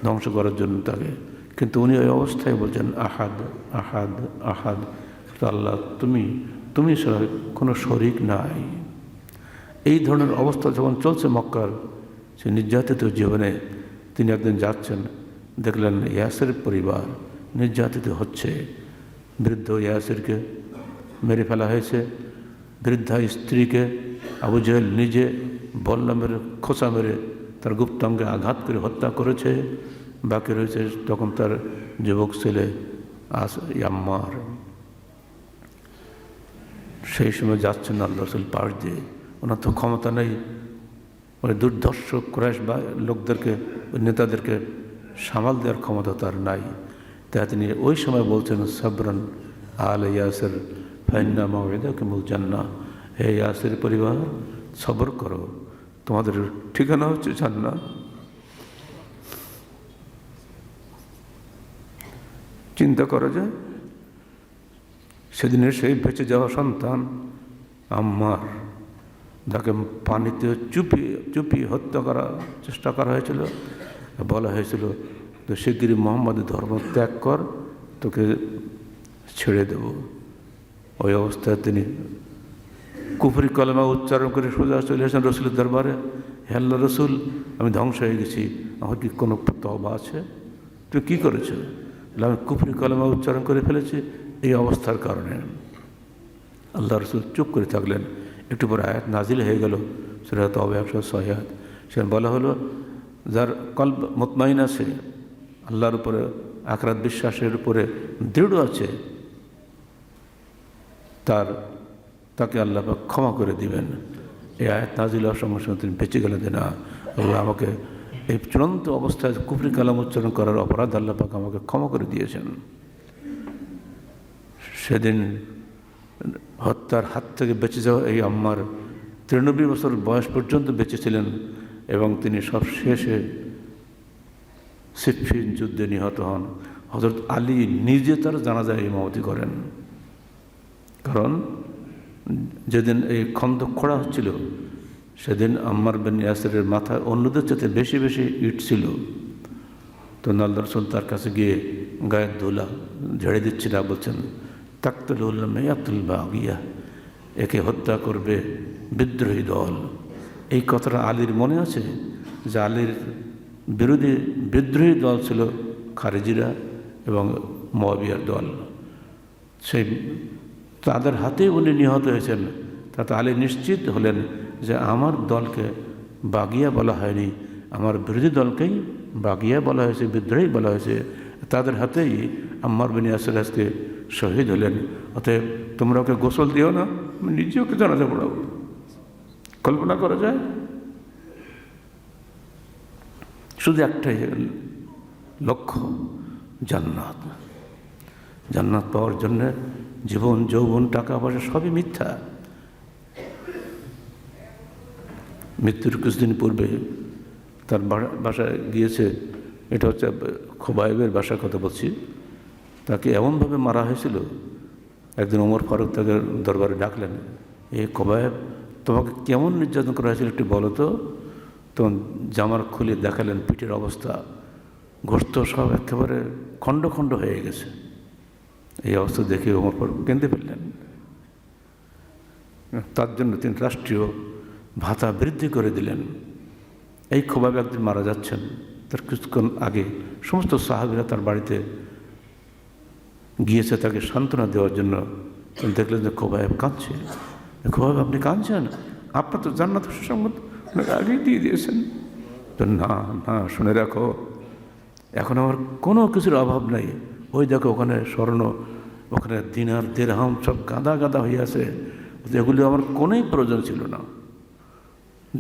ধ্বংস করার জন্য তাকে। কিন্তু উনি ওই অবস্থায় বলছেন আহাদ আহাদ আহাদ, আল্লাহ তুমি ছাড়া কোনো শরিক নাই। এই ধরনের অবস্থা যখন চলছে মক্কার সে নির্যাতিত জীবনে, তিনি একদিন যাচ্ছেন, দেখলেন ইয়াসের পরিবার নির্যাতিত হচ্ছে। বৃদ্ধ ইয়াসেরকে মেরে ফেলা হয়েছে, বৃদ্ধা স্ত্রীকে আবু জেহেল নিজে বল্লা মেরে খোঁচা মেরে তার গুপ্তাঙ্গে আঘাত করে হত্যা করেছে। বাকি রয়েছে তখন তার যুবক ছেলে আম্মার। সেই সময় যাচ্ছেন আল্লাহ রসুল পাশ দিয়ে, ওনার তো ক্ষমতা নেই, ওই দুর্ধর্ষ কুরাইশ বা লোকদেরকে, নেতাদেরকে সামাল দেওয়ার ক্ষমতা তার নাই। তাই তিনি ওই সময় বলছেন, সাবরান আল ইয়াসের ফাইন্না মাওইদাকুমুল জান্নাহ, হে ইয়াসের পরিবার সবর করো, তোমাদের ঠিকানা হচ্ছে জান্নাত। চিন্তা করা যায় সেদিনের সেই বেঁচে যাওয়া সন্তান আম্মার, যাকে পানিতে চুপিয়ে হত্যা করার চেষ্টা করা হয়েছিল, বলা হয়েছিল তো শিগগিরই মোহাম্মদের ধর্ম ত্যাগ কর, তোকে ছেড়ে দেব। ওই অবস্থায় তিনি কুফরি কলেমা উচ্চারণ করে সোজা চলে আসেন রসুলের দরবারে, হে আল্লাহ রসুল, আমি ধ্বংস হয়ে গেছি, আমার কি কোনো তওবা আছে? তুই কী করেছো? আমি কুফরি কলেমা উচ্চারণ করে ফেলেছি এই অবস্থার কারণে। আল্লাহ রসুল চুপ করে থাকলেন। একটু পরে আয়াত নাজিল হয়ে গেল, সূরা তাওবা 106 আয়াত। সেখানে বলা হলো, যার কলব মুতমাইন আছে, আল্লাহর উপরে আখিরাত বিশ্বাসের উপরে দৃঢ় আছে, তাকে আল্লাহ ক্ষমা করে দিবেন। এই আয়াত নাজিল হওয়ার সঙ্গে সঙ্গে তিনি বেঁচে গেলেন যে না, আল্লাহ আমাকে এই চূড়ান্ত অবস্থায় কুফরি কালাম উচ্চারণ করার অপরাধ আল্লাহ পাক আমাকে ক্ষমা করে দিয়েছেন। সেদিন হত্যার হাত থেকে বেঁচে যাওয়া এই আম্মার 93 বছর বয়স পর্যন্ত বেঁচে ছিলেন এবং তিনি সব শেষে সিফফিন যুদ্ধে নিহত হন। হযরত আলী নিজে তার জানাজায় ইমামতি করেন, কারণ যেদিন এই খন্দক খোঁড়া হচ্ছিল সেদিন আম্মার বিন ইয়াসিরের মাথায় অন্যদের চাইতে বেশি বেশি ইট ছিল। তো আল্লাহ রাসূল তার কাছে গিয়ে গায়ের ধুলা ঝেড়ে দিচ্ছিল, বলছেন তাকতুল মাইয়াতুল বাগিয়া, একে হত্যা করবে বিদ্রোহী দল। এই কথাটা আলীর মনে আছে যে আলীর বিরোধী বিদ্রোহী দল ছিল খারেজিরা এবং মুয়াবিয়ার দল, সেই তাদের হাতে উনি নিহত হয়েছেন। তাতে আলী নিশ্চিত হলেন যে আমার দলকে বাগিয়া বলা হয়নি, আমার বিরোধী দলকেই বাগিয়া বলা হয়েছে, বিদ্রোহী বলা হয়েছে। তাদের হাতেই আম্মার বিন ইয়াসির আজকে শহীদ হলেন। অতএব তোমরা ওকে গোসল দিও না, আমি নিজে ওকে জানাজা পড়াবো। কল্পনা করা যায়? শুধু একটাই লক্ষ্য, জান্নাত। জান্নাত পাওয়ার জন্যে জীবন, যৌবন, টাকা পয়সা সবই মিথ্যা। মৃত্যুর কিছুদিন পূর্বে তার বাসায় গিয়েছে, এটা হচ্ছে খোবাইবের বাসার কথা বলছি। তাকে এমনভাবে মারা হয়েছিল, একদিন ওমর ফারুক তাকে দরবারে ডাকলেন, এ খোবায়েব, তোমাকে কেমন নির্যাতন করা হয়েছিল একটু বলো তো। তখন জামার খুলে দেখালেন পিঠের অবস্থা, গোস্ত সব একেবারে খণ্ড খণ্ড হয়ে গেছে। এই অবস্থা দেখে ওমর ফারুক কেঁদে ফেললেন। তার জন্য তিনি রাষ্ট্রীয় ভাতা বৃদ্ধি করে দিলেন। এই খোবায়েব একদিন মারা যাচ্ছেন, তার কিছুক্ষণ আগে সমস্ত সাহাবীরা তার বাড়িতে গিয়েছে তাকে সান্ত্বনা দেওয়ার জন্য। দেখলেন যে খোবায়েব কাঁদছে। খোবায়েব, আপনি কাঁদছেন? আপনার তো জান্নাত সুসংবাদ আগেই দিয়ে দিয়েছেন। তো না না, শুনে রাখো, এখন আমার কোনো কিছুর অভাব নাই। ওই দেখো ওখানে স্বর্ণ, ওখানে দিনার দিরহাম সব গাদা গাদা হয়ে আছে, এগুলো আমার কোনোই প্রয়োজন ছিল না।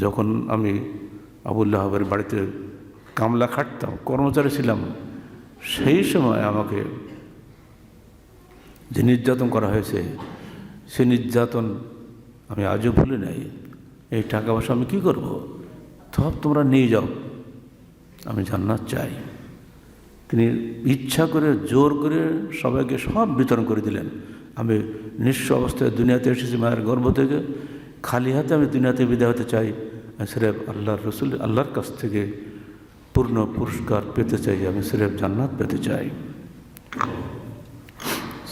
যখন আমি আবুল্লাহ আহবের বাড়িতে কামলা খাটতাম, কর্মচারী ছিলাম, সেই সময় আমাকে যে নির্যাতন করা হয়েছে, সে নির্যাতন আমি আজও ভুলে নাই। এই টাকা পয়সা আমি কী করব? সব তোমরা নিয়ে যাও, আমি জান্নাত চাই। তিনি ইচ্ছা করে জোর করে সবাইকে সব বিতরণ করে দিলেন। আমি নিঃস্ব অবস্থায় দুনিয়াতে এসেছি মায়ের গর্ভ থেকে, খালি হাতে আমি দুনিয়াতে বিদায় হতে চাই। সিরেফ আল্লাহর রসুল, আল্লাহর কাছ থেকে পূর্ণ পুরস্কার পেতে চাই, আমি সিরেফ জান্নাত পেতে চাই।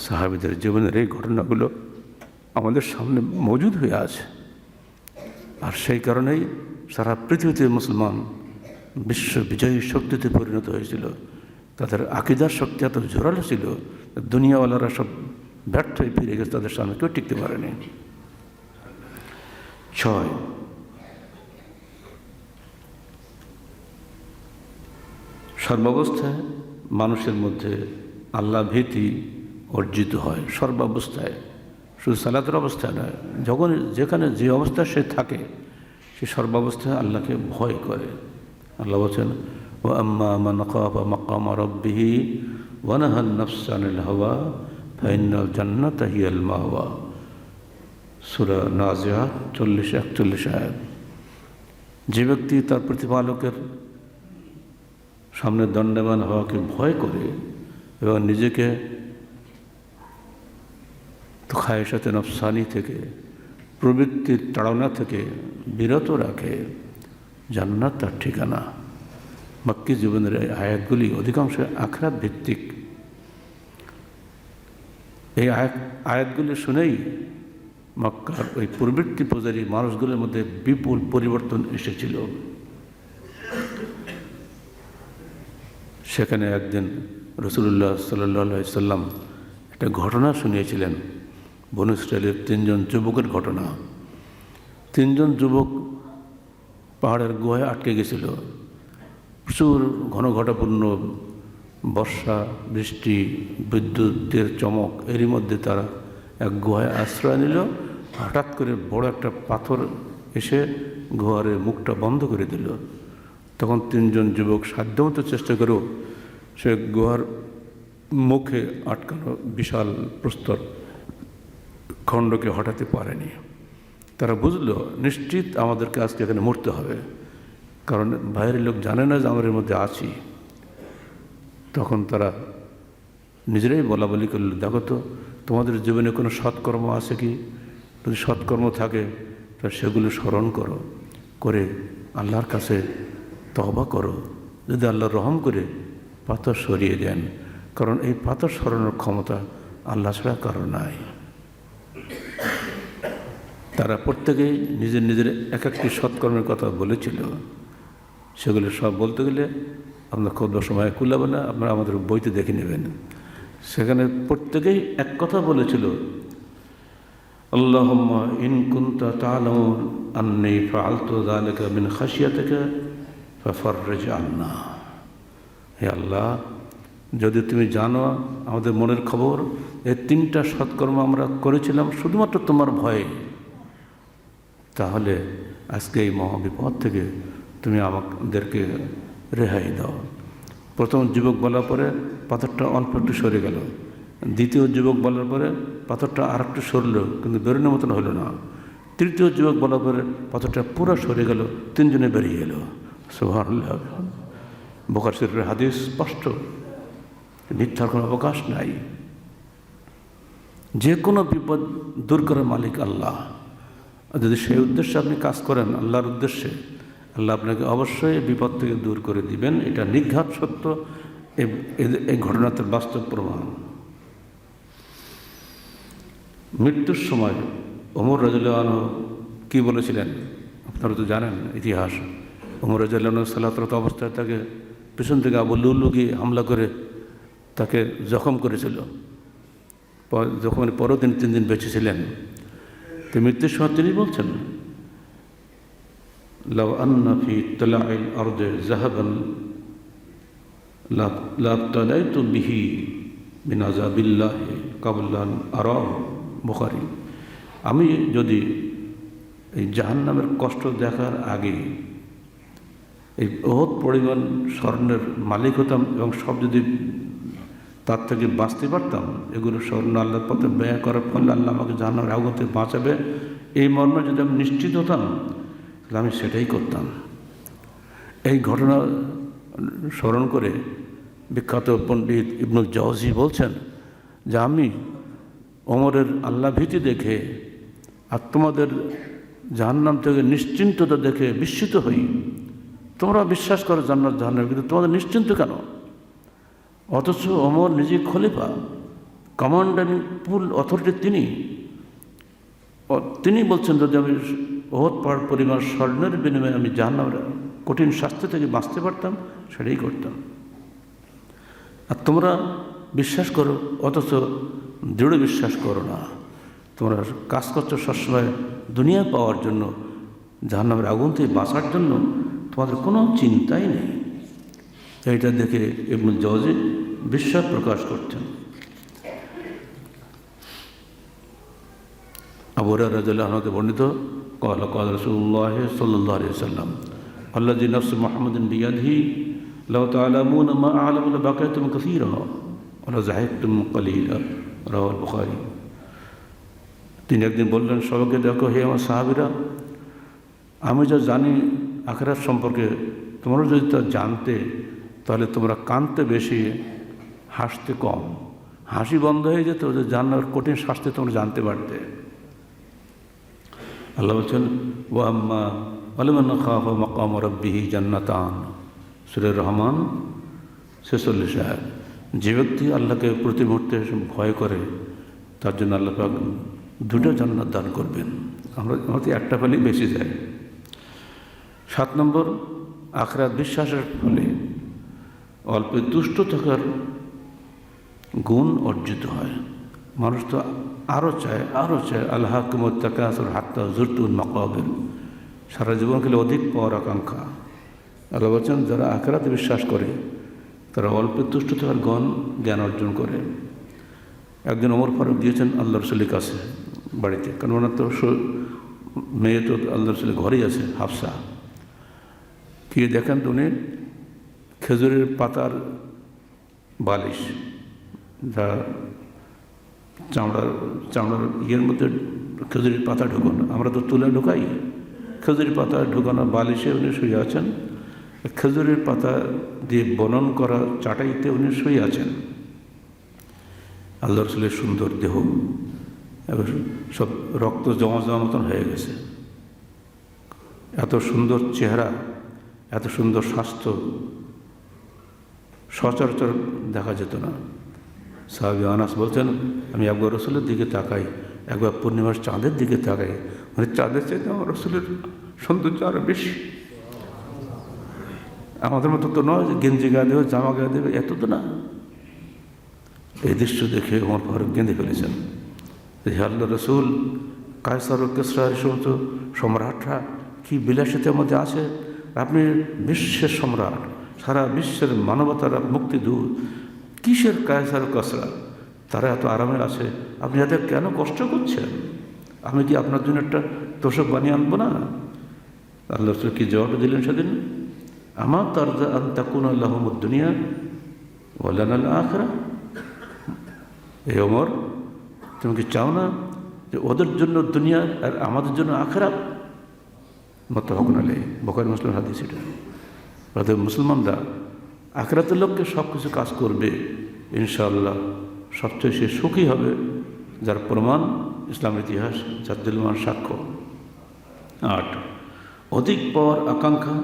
সাহাবীদের জীবনের এই ঘটনাগুলো আমাদের সামনে মজুদ হয়ে আছে। আর সেই কারণেই সারা পৃথিবীতে মুসলমান বিশ্ব বিজয়ী শক্তিতে পরিণত হয়েছিল। তাদের আকীদার শক্তি এত জোরালো ছিল, দুনিয়াওয়ালারা সব ব্যর্থ হয়ে ফিরে গেছে, তাদের সামনে কেউ টিকতে পারেনি। 6, সর্বাবস্থায় মানুষের মধ্যে আল্লাহ ভীতি অর্জিত হয়। সর্বাবস্থায়, শুধু সালাতের অবস্থায় নয়, যখন যেখানে যে অবস্থায় সে থাকে, সে সর্বাবস্থায় আল্লাহকে ভয় করে। আল্লাহ বলছেন, ওয়া আম্মা মান খাফা মাকামা রাব্বিহি ওয়া নাহান নাফসা আনিল হাওয়া ফাইন্নাল জান্নাতা হিয়াল মাওয়া। সূরা নাজিআত 40-41 আয়াত। যে ব্যক্তি তার প্রতিপালকের সামনে দণ্ডায়মান হওয়াকে ভয় করে এবং নিজেকে খায়েশাতে নফসানি থেকে, প্রবৃত্তির তাড়না থেকে বিরত রাখে, জান্নাত তার ঠিকানা। মক্কি জীবনের এই আয়াতগুলি অধিকাংশ আখিরাত ভিত্তিক। এই আয়াতগুলি শুনেই মক্কার ওই প্রবৃত্তি পূজারী মানুষগুলোর মধ্যে বিপুল পরিবর্তন এসেছিল। সেখানে একদিন রাসূলুল্লাহ সাল্লাল্লাহু আলাইহি সাল্লাম একটা ঘটনা শুনিয়েছিলেন, বনু ইসরাইলের 3 জন যুবকের ঘটনা। 3 জন যুবক পাহাড়ের গুহায় আটকে গেছিল। প্রচুর ঘনঘটাপূর্ণ বর্ষা, বৃষ্টি, বিদ্যুতের চমক, এরই মধ্যে তারা এক গুহায় আশ্রয় নিল। হঠাৎ করে বড় একটা পাথর এসে গুহারের মুখটা বন্ধ করে দিল। তখন 3 জন যুবক সাধ্যমতো চেষ্টা করেও সে গুহার মুখে আটকানো বিশাল প্রস্তর খণ্ডকে হটাতে পারেনি। তারা বুঝলো নিশ্চিত আমাদেরকে আজকে এখানে মরতে হবে, কারণ বাইরের লোক জানে না যে আমরা এর মধ্যে আছি। তখন তারা নিজেরাই বলা বলি করল, দেখো তো তোমাদের জীবনে কোনো সৎকর্ম আছে কি? যদি সৎকর্ম থাকে তা সেগুলো স্মরণ করো, করে আল্লাহর কাছে তওবা করো। যদি আল্লাহ রহম করে পাথর সরিয়ে দেন, কারণ এই পাথর সরানোর ক্ষমতা আল্লাহ ছাড়া কারো নাই। তারা প্রত্যেকেই নিজের নিজের এক একটি সৎকর্মের কথা বলেছিল। সেগুলো সব বলতে গেলে আপনার খুব সময় কুলাবে না, আপনারা আমাদের বইতে দেখে নেবেন। সেখানে প্রত্যেকেই এক কথা বলেছিল, আল্লাহুম্মা ইন কুনতা তা'লামু আন্নী ফাআলতু যালিকা মিন খাশিয়াতিকা ফাফররিজ আন্না। হে আল্লাহ, যদি তুমি জানো আমাদের মনের খবর, এই 3টা সৎকর্ম আমরা করেছিলাম শুধুমাত্র তোমার ভয়ে, তাহলে আজকে এই মহাবিপদ থেকে তুমি আমাদেরকে রেহাই দাও। প্রথম যুবক বলার পরে পাথরটা অল্প একটু সরে গেল। দ্বিতীয় যুবক বলার পরে পাথরটা আর একটু সরল, কিন্তু বেরোনোর মতন হলো না। তৃতীয় যুবক বলার পরে পাথরটা পুরো সরে গেল, 3 জনে বেরিয়ে এলো। সুবহানাল্লাহ। বুখারী শরীফের হাদিস স্পষ্ট। মিথ্যার কোনো অবকাশ নাই। যে কোনো বিপদ দূর করার মালিক আল্লাহ। আর যদি সেই উদ্দেশ্যে আপনি কাজ করেন, আল্লাহর উদ্দেশ্যে, আল্লাহ আপনাকে অবশ্যই বিপদ থেকে দূর করে দিবেন। এটা নির্ঘাত সত্য। এই ঘটনাতে বাস্তব প্রমাণ। মৃত্যুর সময় ওমর রাদিয়াল্লাহু আনহু কি বলেছিলেন আপনারা তো জানেন ইতিহাস। ওমর রাদিয়াল্লাহু আনহু সালাতরত অবস্থায় তাকে পিছন থেকে আবু লুলুকি হামলা করে তাকে জখম করেছিল। যখন পরও তিনি 3 দিন বেঁচে ছিলেন। তো মৃত্যুর সময় তিনি বলছেন, লাউ আন্না ফি তালাইল আরদি যাহাবান লাবতালাইতু বিহি মিন আযাবিল্লাহি ক্বাবলা আন আরা। বুখারী। আমি যদি এই জাহান্নামের কষ্ট দেখার আগে এই বহুত পরিমাণ স্বর্ণের মালিক হতাম এবং সব যদি তার থেকে বাঁচতে পারতাম, এগুলো স্বর্ণ আল্লাহর পথে ব্যয় করার ফলে আল্লাহ আমাকে জাহান্নামের আগুন থেকে বাঁচাবে, এই মর্মে যদি আমি নিশ্চিত হতাম তাহলে আমি সেটাই করতাম। এই ঘটনা স্মরণ করে বিখ্যাত পণ্ডিত ইবনুল জাওজি বলছেন যে আমি ওমরের আল্লাহ ভীতি দেখে আর তোমাদের জাহান্নাম থেকে নিশ্চিন্ততা দেখে বিস্মিত হই। তোমরা বিশ্বাস করো জান্নাত জাহান্নাম, কিন্তু তোমাদের নিশ্চিন্ত কেন? অথচ ওমর নিজে খলিফা, কমান্ডারিং ফুল অথরিটি তিনি বলছেন যদি আমি বহুত পরিমাণ স্বর্ণের বিনিময়ে আমি জাহান্নামের কঠিন শাস্তি থেকে বাঁচতে পারতাম সেটাই করতাম। আর তোমরা বিশ্বাস করো অথচ দৃঢ় বিশ্বাস করো না। তোমরা কাজ করছো সবসময় দুনিয়া পাওয়ার জন্য, জাহান্নামের আগুন থেকে বাঁচার জন্য তোমাদের কোনো চিন্তাই নেই। এইটা দেখে ইবনুল জাওজি বিশ্বাস প্রকাশ করছেন। আবু হুরায়রা রাদিয়াল্লাহু আনহু বর্ণিত قال قال رسول الله صلى الله عليه وسلم الذي نفس محمد بيده لو تعلمون ما أعلم لبقيتم كثيرا ولزحقتم قليلا رواه البخاري। তিনি একদিন বললেন, সবাইকে দেখো হে আমার সাহাবীরা, আমি যা জানি আখিরাত সম্পর্কে তোমরা যদি তা জানতে তাহলে তোমরা কাঁদতে বেশি, হাসতে কম। হাসি বন্ধ হয়ে যেত যে জান্নাতের কঠিন শাস্তি তোমরা জানতে পারতে। আল্লাহ বলছেন ওয়া আম্মা ওয়ালিমান খাফা মাকাম রাব্বিহি জান্নাতান, সূরা রহমান 46 আয়াত। যে ব্যক্তি আল্লাহকে প্রতি মুহূর্তে ভয় করে তার জন্য আল্লাহ পাক 2টা জান্নাত দান করবেন। আমাদের একটা পেলেই বেশি যায়। 7 নম্বর, আখিরাত বিশ্বাসের ফলে অল্পে তুষ্ট থাকার গুণ অর্জিত হয়। মানুষ তো আরও চায় আল্লাহকুমুত তাকাসুর হাত্তা যুরতুল মাকাবির, সারা জীবন খেলে অধিক পাওয়ার আকাঙ্ক্ষা। আল্লাহ বলছেন যারা আখিরাতে বিশ্বাস করে তারা অল্পে তুষ্ট থাকার জ্ঞান অর্জন করে। একদিন ওমর ফারুক দিয়েছেন আল্লাহ রসুলের কাছে বাড়িতে, কারণ ওনার তো মেয়ে তো আল্লাহ রসুলের ঘরেই আছে, হাফসা। কি দেখেন তো উনি খেজুরের পাতার বালিশ, যা চামড়ার ইয়ের মধ্যে খেজুরের পাতা ঢুকানো, আমরা তো তুলে ঢুকাই, খেজুরের পাতা ঢুকানো বালিশে উনি শুয়ে আছেন। খেজুরের পাতা দিয়ে বনন করা চাটাইতে উনি শুয়ে আছেন। আল্লাহ রসুলের সুন্দর দেহ এবার সব রক্ত জমা মতন হয়ে গেছে। এত সুন্দর চেহারা, এত সুন্দর স্বাস্থ্য সচরাচর দেখা যেত না। সাহাবী আনাস বলছেন আমি একবার রসুলের দিকে তাকাই, একবার পূর্ণিমার চাঁদের দিকে তাকাই, মানে চাঁদের চাইতে আমার রসুলের সৌন্দর্য আরও বেশি। আমাদের মতো তো নয় যে গেঞ্জি গায়ে দেবে, জামা গায়ে দেবে, এত তো না। এই দৃশ্য দেখে ওমর ফারুক কেঁদে ফেলেছেন। আল্লাহ রসুল, কায়সার ও কেসরা, এই সমস্ত সম্রাটরা কি বিলাসিতার মধ্যে আছে, আপনি বিশ্বের সম্রাট, সারা বিশ্বের মানবতার মুক্তিদূত, কিসের কায়সার ও কেসরা, তারা এত আরামে আছে, আপনি এদের কেন কষ্ট করছেন? আমি কি আপনার জন্য একটা তোষক বানিয়ে আনবো না? আল্লাহ রসুল কি জবাব দিলেন সেদিন? আমার তারজা আন তাকুন আল্লাহুমুদ দুনিয়া ওয়ালানা আল আখিরা। এই ওমর, তুমি কি চাও না যে ওদের জন্য দুনিয়া আর আমাদের জন্য আখিরাত? মুত্তাফাকুন আলাইহি, বুখারী মুসলিম হাদিস। এটা অর্থাৎ মুসলমানরা আখিরাতের লক্ষ্যে সব কিছু কাজ করবে, ইনশাআল্লাহ সবচেয়ে সে সুখী হবে, যার প্রমাণ ইসলামের ইতিহাস, যার দিলমান সাক্ষ্য। 8, অধিক পাওয়ার আকাঙ্ক্ষা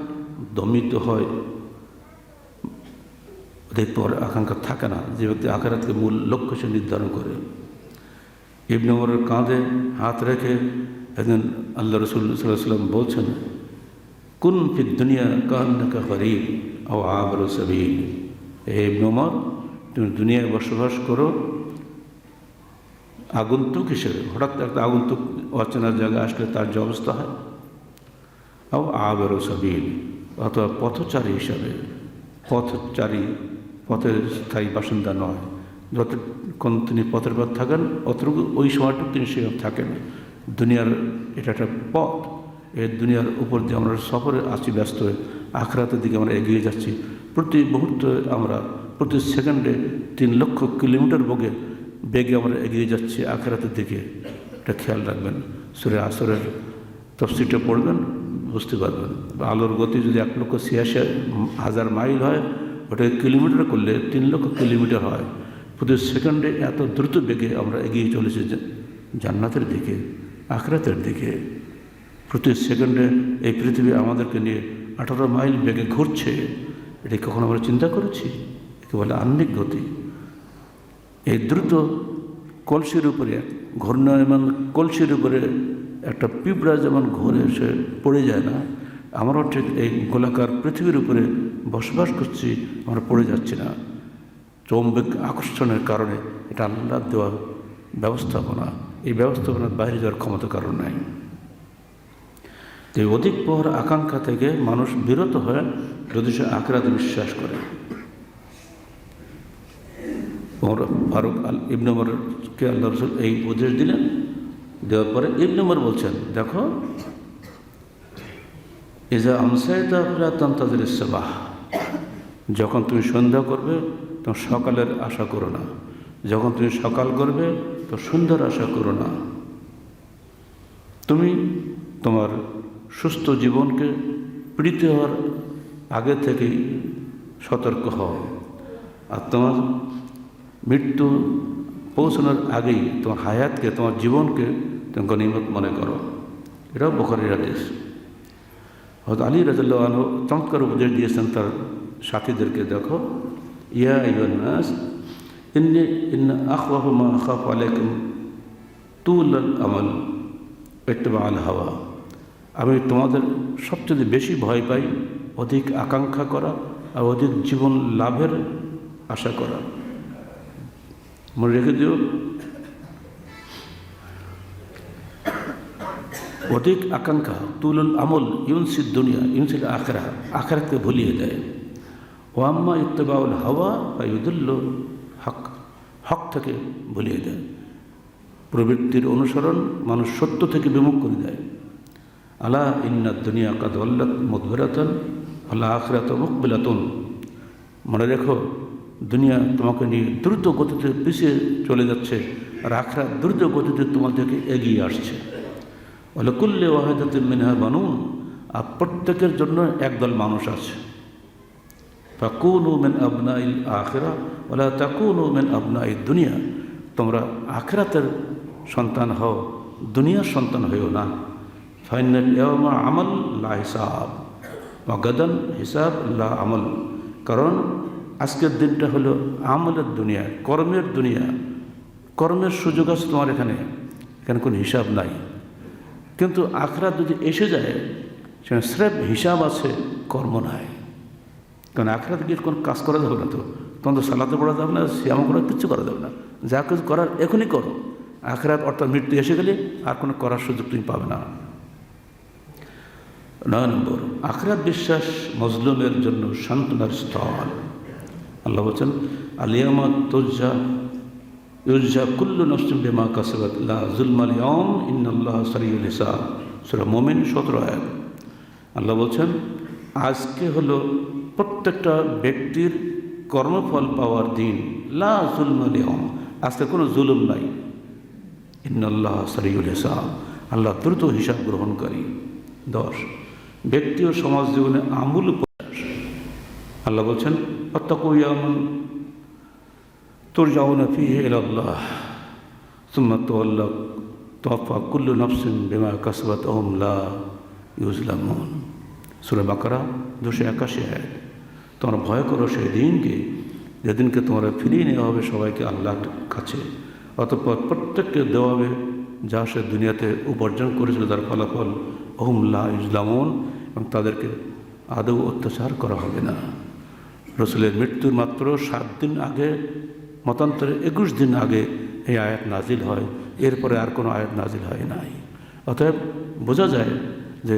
দমিত হয়, অধিক পাওয়ার আকাঙ্ক্ষা থাকে না যে ব্যক্তি আখিরাতকে মূল লক্ষ্য সে নির্ধারণ করে। ইবনে ওমরের কাঁধে হাত রেখে একদিন আল্লাহ রাসূল সাল্লাল্লাহু আলাইহি ওয়াসাল্লাম বলছেন, কুন ফিদ দুনিয়া কান্নাকা গরীব আও আবরু সাবিল। হে ইবনে ওমর, তুমি দুনিয়ায় বসবাস করো আগন্তুক হিসেবে, হঠাৎ একটা আগন্তুক অচেনা জায়গায় আসলে তার যে অবস্থা হয়, আও আবরু সাবিল, অথবা পথচারী হিসাবে। পথচারী পথের স্থায়ী বাসিন্দা নয়, যতক্ষণ তিনি পথের পথ থাকেন অতটুকু ওই সময়টুকু তিনি সেভাবে থাকেন। দুনিয়ার এটা একটা পথ, এই দুনিয়ার উপর দিয়ে আমরা সফরে আছি ব্যস্ত হয়ে, আখিরাতের দিকে আমরা এগিয়ে যাচ্ছি। প্রতি মুহূর্তে আমরা প্রতি সেকেন্ডে 3 লক্ষ কিলোমিটার বেগে আমরা এগিয়ে যাচ্ছি আখিরাতের দিকে। এটা খেয়াল রাখবেন। সূরা আসরের তাফসীরটা পড়বেন, বুঝতে পারবেন। আলোর গতি যদি 1,86,000 মাইল হয়, ওটাকে কিলোমিটার করলে 3 লক্ষ কিলোমিটার হয়। প্রতি সেকেন্ডে এত দ্রুত বেগে আমরা এগিয়ে চলেছি জান্নাতের দিকে, আখিরাতের দিকে। প্রতি সেকেন্ডে এই পৃথিবী আমাদেরকে নিয়ে 18 মাইল বেগে ঘুরছে। এটা কখনো আমরা চিন্তা করেছি? একে বলে আহ্নিক গতি। এই দ্রুত কলসির উপরে, ঘূর্ণায়মান কলসির উপরে একটা পিঁপড়া যেমন ঘুরে সে পড়ে যায় না, আমরাও ঠিক এই গোলাকার পৃথিবীর উপরে বসবাস করছি, আমরা পড়ে যাচ্ছি না। চৌম্বক আকর্ষণের কারণে এটা আল্লাহ দেওয়া ব্যবস্থাপনা, এই ব্যবস্থাপনার বাইরে যাওয়ার ক্ষমতা কারণ নাই। এই অধিক পাওয়ার আকাঙ্ক্ষা থেকে মানুষ বিরত হয়ে যদি সে আখিরাতে বিশ্বাস করে। ফারুক ইবনে ওমরকে আল্লাহ রাসূল এই উপদেশ দিলেন। দেওয়ার পরে ইবনে ওমর বলছেন, দেখো, ইজা আমসাইতা ফালা তানতাজিরিস সাবাহ, যখন তুমি সন্ধ্যা করবে তখন সকালের আশা করো না, যখন তুমি সকাল করবে তো সন্ধ্যার আশা করো না। তুমি তোমার সুস্থ জীবনকে পীড়িত হওয়ার আগে থেকেই সতর্ক হও, আর তোমার মৃত্যু পৌঁছানোর আগেই তোমার হায়াতকে, তোমার জীবনকে তুমি গনিমত মনে করো। এটাও বুখারীর হাদিস। হযরত আলী রাদিয়াল্লাহু আনহু চমৎকার উপদেশ দিয়েছেন তার সাথীদেরকে, দেখো, ইয়া আইয়ুহান নাস ইন্না আখওয়াফা মা আখাফু আলাইকুম তুলাল আমাল ইত্তিবাউল হাওয়া। আমি তোমাদের সবচেয়ে বেশি ভয় পাই অধিক আকাঙ্ক্ষা করা আর অধিক জীবন লাভের আশা করা। মনে রেখে দিও, অধিক আকাঙ্ক্ষা তুলুল আমল ইউনসিদ দুনিয়া ইউনসিদ আখিরা, আখিরাতকে ভুলিয়ে দেয়। ও আম্মা ইত্তিবাউল হাওয়া বা ইউদুল্লু হক, হক থেকে ভুলিয়ে দেয়। প্রবৃত্তির অনুসরণ মানুষ সত্য থেকে বিমুখ করে দেয়। আলা ইন্না দুনিয়া কাদ ওয়াল্লাত মুদবিরাতান ওয়াল আখিরাতু মুকবিলাতুন। মনে রেখো, দুনিয়া তোমাকে নিয়ে দ্রুত গতিতে পিছিয়ে চলে যাচ্ছে, আর আখিরাত দ্রুত গতিতে তোমাদেরকে এগিয়ে আসছে। ওয়ালা কুল্লি ওয়াহিদাতিন মিনহা বানুন, আর প্রত্যেকের জন্য একদল মানুষ আছে। ফাকুনু মিন আবনাইল আখিরা ওয়ালা তাকুনু মিন আবনাইদ দুনিয়া, তোমরা আখিরাতের সন্তান হও, দুনিয়ার সন্তান হইও না। ফাইনাল ইয়াওমা আমাল লা হিসাব ওয়া গাদান হিসাব লা আমল, কারণ আজকের দিনটা হলো আমলের দুনিয়া, কর্মের দুনিয়া। কর্মের সুযোগ আছে তোমার এখানে, এখানে কোনো হিসাব নাই। কিন্তু আখিরাত যদি এসে যায় সেখানে স্রেফ হিসাব আছে, কর্ম নাই। কারণ আখিরাতে গিয়ে কোনো কাজ করা যাবে না, তো তখন তো সালাতে পড়া যাবে না, সিয়াম করা, কিচ্ছু করা যাবে না। যা কিছু করার এখনই করো। আখিরাত অর্থাৎ মৃত্যু এসে গেলে আর কোনো করার সুযোগ তুমি পাবে না। 9 নম্বর, আখিরাত বিশ্বাস মজলুমের জন্য সান্ত্বনার স্থল। আল্লাহ বলছেন, আলিয়ামা তুজা ইউজা কুল্লু নাফসিন বিমা কাসাবাত লা যুলমাল ইয়াওম ইন্নাল্লাহা সারিউল হিসাব। সূরা মুমিন 17 আয়াত। আল্লাহ বলছেন, আজকে হলো প্রত্যেকটা ব্যক্তির কর্মফল পাওয়ার দিন। লা যুলমাল ইয়াওম, আজকে কোনো জুলুম নাই। ইন্নাল্লাহা সারিউল হিসাব, আল্লাহ দ্রুত হিসাব গ্রহণকারী। 10, ব্যক্তি ও সমাজ জীবনে আমূল প্রয়াস। আল্লাহ বলছেন, ফাত্তাকু ইয়াওমান তুরজাউনা ফীহি ইলাল্লাহ সুম্মা তুওয়াফা কুল্লু নাফসিন বিমা কাসাবাত ওয়া হুম লা ইউজলামুন। সূরা বাকারা 281 আয়াত। তোমরা ভয় করো সেই দিনকে যেদিনকে তোমরা ফিরিয়ে নেওয়া হবে সবাইকে আল্লাহর কাছে, অতঃপর প্রত্যেককে দেওয়া হবে যা সে দুনিয়াতে উপার্জন করেছিল তার ফলাফল। ওহুম লা ইউজলামুন, এবং তাদেরকে আদৌ অত্যাচার করা হবে না। রসুলের মৃত্যুর মাত্র 7 দিন আগে, মতান্তরে 21 দিন আগে এই আয়াত নাজিল হয়। এরপরে আর কোনো আয়াত নাজিল হয় নাই। অতএব বোঝা যায় যে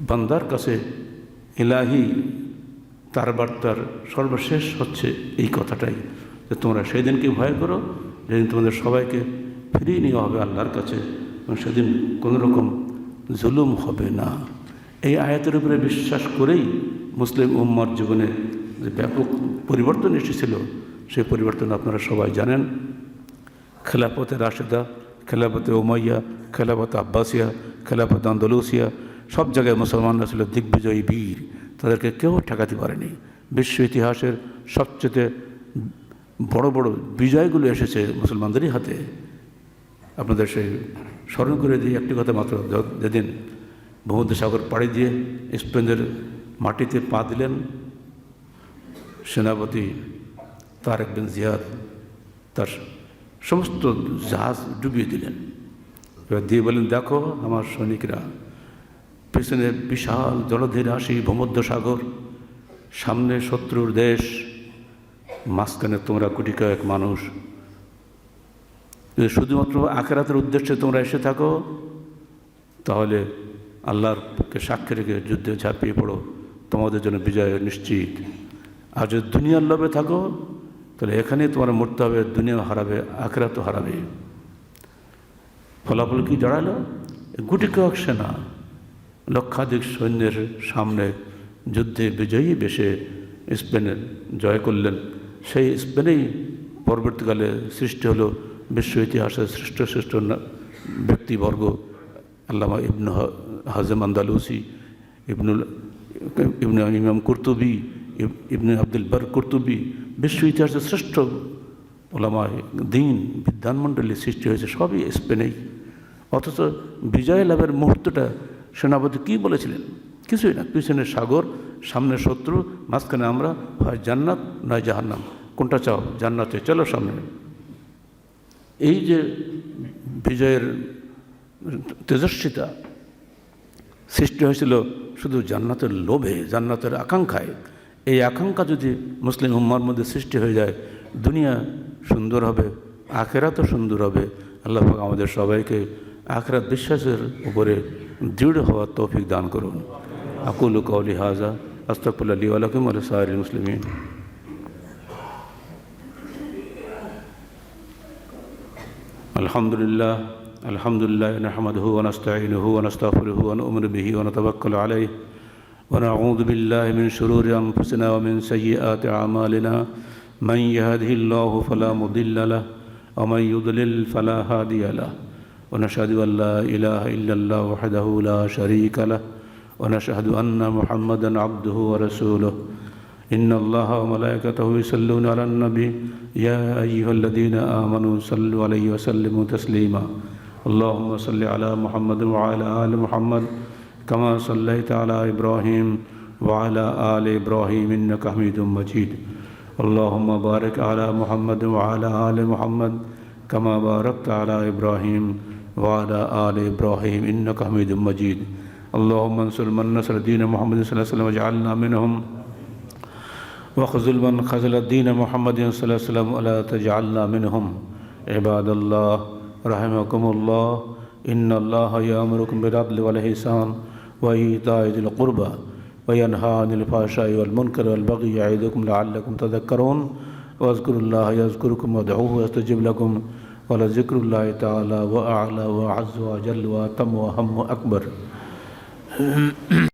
বান্দার কাছে ইলাহি তার বার্তার সর্বশেষ হচ্ছে এই কথাটাই, যে তোমরা সেই দিনকে ভয় করো যেদিন তোমাদের সবাইকে ফিরিয়ে নেওয়া হবে আল্লাহর কাছে, এবং সেদিন কোনো রকম জুলুম হবে না। এই আয়াতের উপরে বিশ্বাস করেই মুসলিম উম্মার জীবনে যে ব্যাপক পরিবর্তন এসেছিল, সেই পরিবর্তন আপনারা সবাই জানেন। খেলাফতে রাশেদা, খেলাফতে উমাইয়া, খেলাফতে আব্বাসিয়া, খেলাফতে আন্দোলুসিয়া, সব জায়গায় মুসলমানরা ছিল দিগ্বিজয়ী বীর, তাদেরকে কেউ ঠেকাতে পারেনি। বিশ্ব ইতিহাসের সবচেয়ে বড় বড় বিজয়গুলো এসেছে মুসলমানদেরই হাতে। আপনাদের সেই স্মরণ করে দিয়ে একটি কথা মাত্র, যেদিন ভূমধ্যসাগর পাড়ি দিয়ে স্পেনের মাটিতে পা দিলেন সেনাপতি তারেক বিন জিয়াদ, তার সমস্ত জাহাজ ডুবিয়ে দিলেন। এবার দিয়ে বলেন, দেখো আমার সৈনিকরা, পেছনে বিশাল জলধি রাশি ভূমধ্যসাগর, সামনে শত্রুর দেশ, মাঝখানে তোমরা কোটি কয়েক মানুষ। যদি শুধুমাত্র আখিরাতের উদ্দেশ্যে তোমরা এসে থাকো তাহলে আল্লাহরকে সাক্ষী রেখে যুদ্ধে ঝাঁপিয়ে পড়ো, তোমাদের জন্য বিজয় নিশ্চিত। আর যদি দুনিয়ার লোভে থাকো তাহলে এখানেই তোমরা মরতে হবে, দুনিয়া হারাবে, আখিরাতও হারাবে। ফলাফল কি দাঁড়ালো? গুটি কয়েক সেনা লক্ষাধিক সৈন্যের সামনে যুদ্ধে বিজয়ী বেশে স্পেনের জয় করলেন। সেই স্পেনেই পরবর্তীকালে সৃষ্টি হলো বিশ্ব ইতিহাসের শ্রেষ্ঠ শ্রেষ্ঠ ব্যক্তিবর্গ, আল্লামা ইবনে হাজম আন্দালুসি, ইবনে ইমাম কুরতুবী, ইবনে আব্দুল বার কুরতুবী, বিশ্ব ইতিহাসের শ্রেষ্ঠ ওলামা দ্বীন বিদ্যানমণ্ডলী সৃষ্টি হয়েছে সবই স্পেনেই। অথচ বিজয় লাভের মুহূর্তটা সেনাপতি কী বলেছিলেন? কিছুই না, পিছনে সাগর, সামনে শত্রু, মাঝখানে আমরা, হয় জান্নাত নয় জাহান্নাম, কোনটা চাও? জান্নাতে, চলো সামনে। এই যে বিজয়ের তেজস্বিতা সৃষ্টি হয়েছিল শুধু জান্নাতের লোভে, জান্নাতের আকাঙ্ক্ষায়। এই আকাঙ্ক্ষা যদি মুসলিম উম্মার মধ্যে সৃষ্টি হয়ে যায়, দুনিয়া সুন্দর হবে, আখিরাতও সুন্দর হবে। আল্লাহ পাক আমাদের সবাইকে আখিরাত বিশ্বাসের উপরে দৃঢ় হওয়ার তৌফিক দান করুন। আকুলু কওলি হাযা আস্তাগফিরুল্লাহ লি ওয়া লাকুম ওয়া লিসাইরিল মুসলিমিন। আলহামদুলিল্লাহ আলহামদুলিল্লাহ নাহমাদুহু ওয়া নাস্তাঈনুহু ওয়া নাস্তাগফিরুহু ওয়া নু'মিনু বিহি ওয়া নাতাওয়াক্কালু আলাইহি ওয়া নাউযু বিল্লাহি মিন শুরুরি আনফুসিনা ওয়া মিন সাইয়্যাতি আ'মালিনা মান ইয়াহদিহিল্লাহু ফালা মুদিল্লা লাহু ওয়া মান ইউদ্লিল ফালা হাদিয়া লাহু ওয়া নাশহাদু আল লা ইলাহা ইল্লাল্লাহু ওয়াহদাহু লা শারীকা লাহু ওয়া নাশহাদু আন্না মুহাম্মাদান আবদুহু ওয়া রাসূলুহু। ইন্নাল্লাহা ওয়া মালায়েকাতাহু ইউসাল্লুনা আলান নবী ইয়া আইয়ুহাল্লাযীনা আমানু সাল্লু আলাইহি ওয়া সাল্লিমু তাসলিমা। আল্লাহুম্মা সাল্লি আলা মুহাম্মাদিন ওয়া আলা আলি মুহাম্মাদ কামা সাল্লাইতা আলা ইব্রাহিম ওয়া আলা আলি ইব্রাহিম ইন্নাকা হামিদুম মাজিদ। আল্লাহুম্মা বারিক আলা মুহাম্মাদিন ওয়া আলা আলি মুহাম্মাদ কামা বারাকতা আলা ইব্রাহিম ওয়া আলা আলি ইব্রাহিম ইন্নাকা হামিদুম মাজিদ। আল্লাহুম্মা আনসুর মান নাসারা দীন মুহাম্মাদিন সাল্লাল্লাহু আলাইহি ওয়া সাল্লাম ওয়াজআলনা মিনহুম وخذل من خذل الدين محمد صلى الله عليه وسلم ولا تجعلنا منهم. عباد الله رحمكم الله، إن الله يأمركم بالعدل والإحسان وإيتاء ذي القربى وينهى عن الفحشاء والمنكر والبغي يعظكم لعلكم تذكرون. واذكروا الله يذكركم وادعوه يستجب لكم ولذكر الله تعالى وأعلى وأعز وأجل وأتم وأهم وأكبر.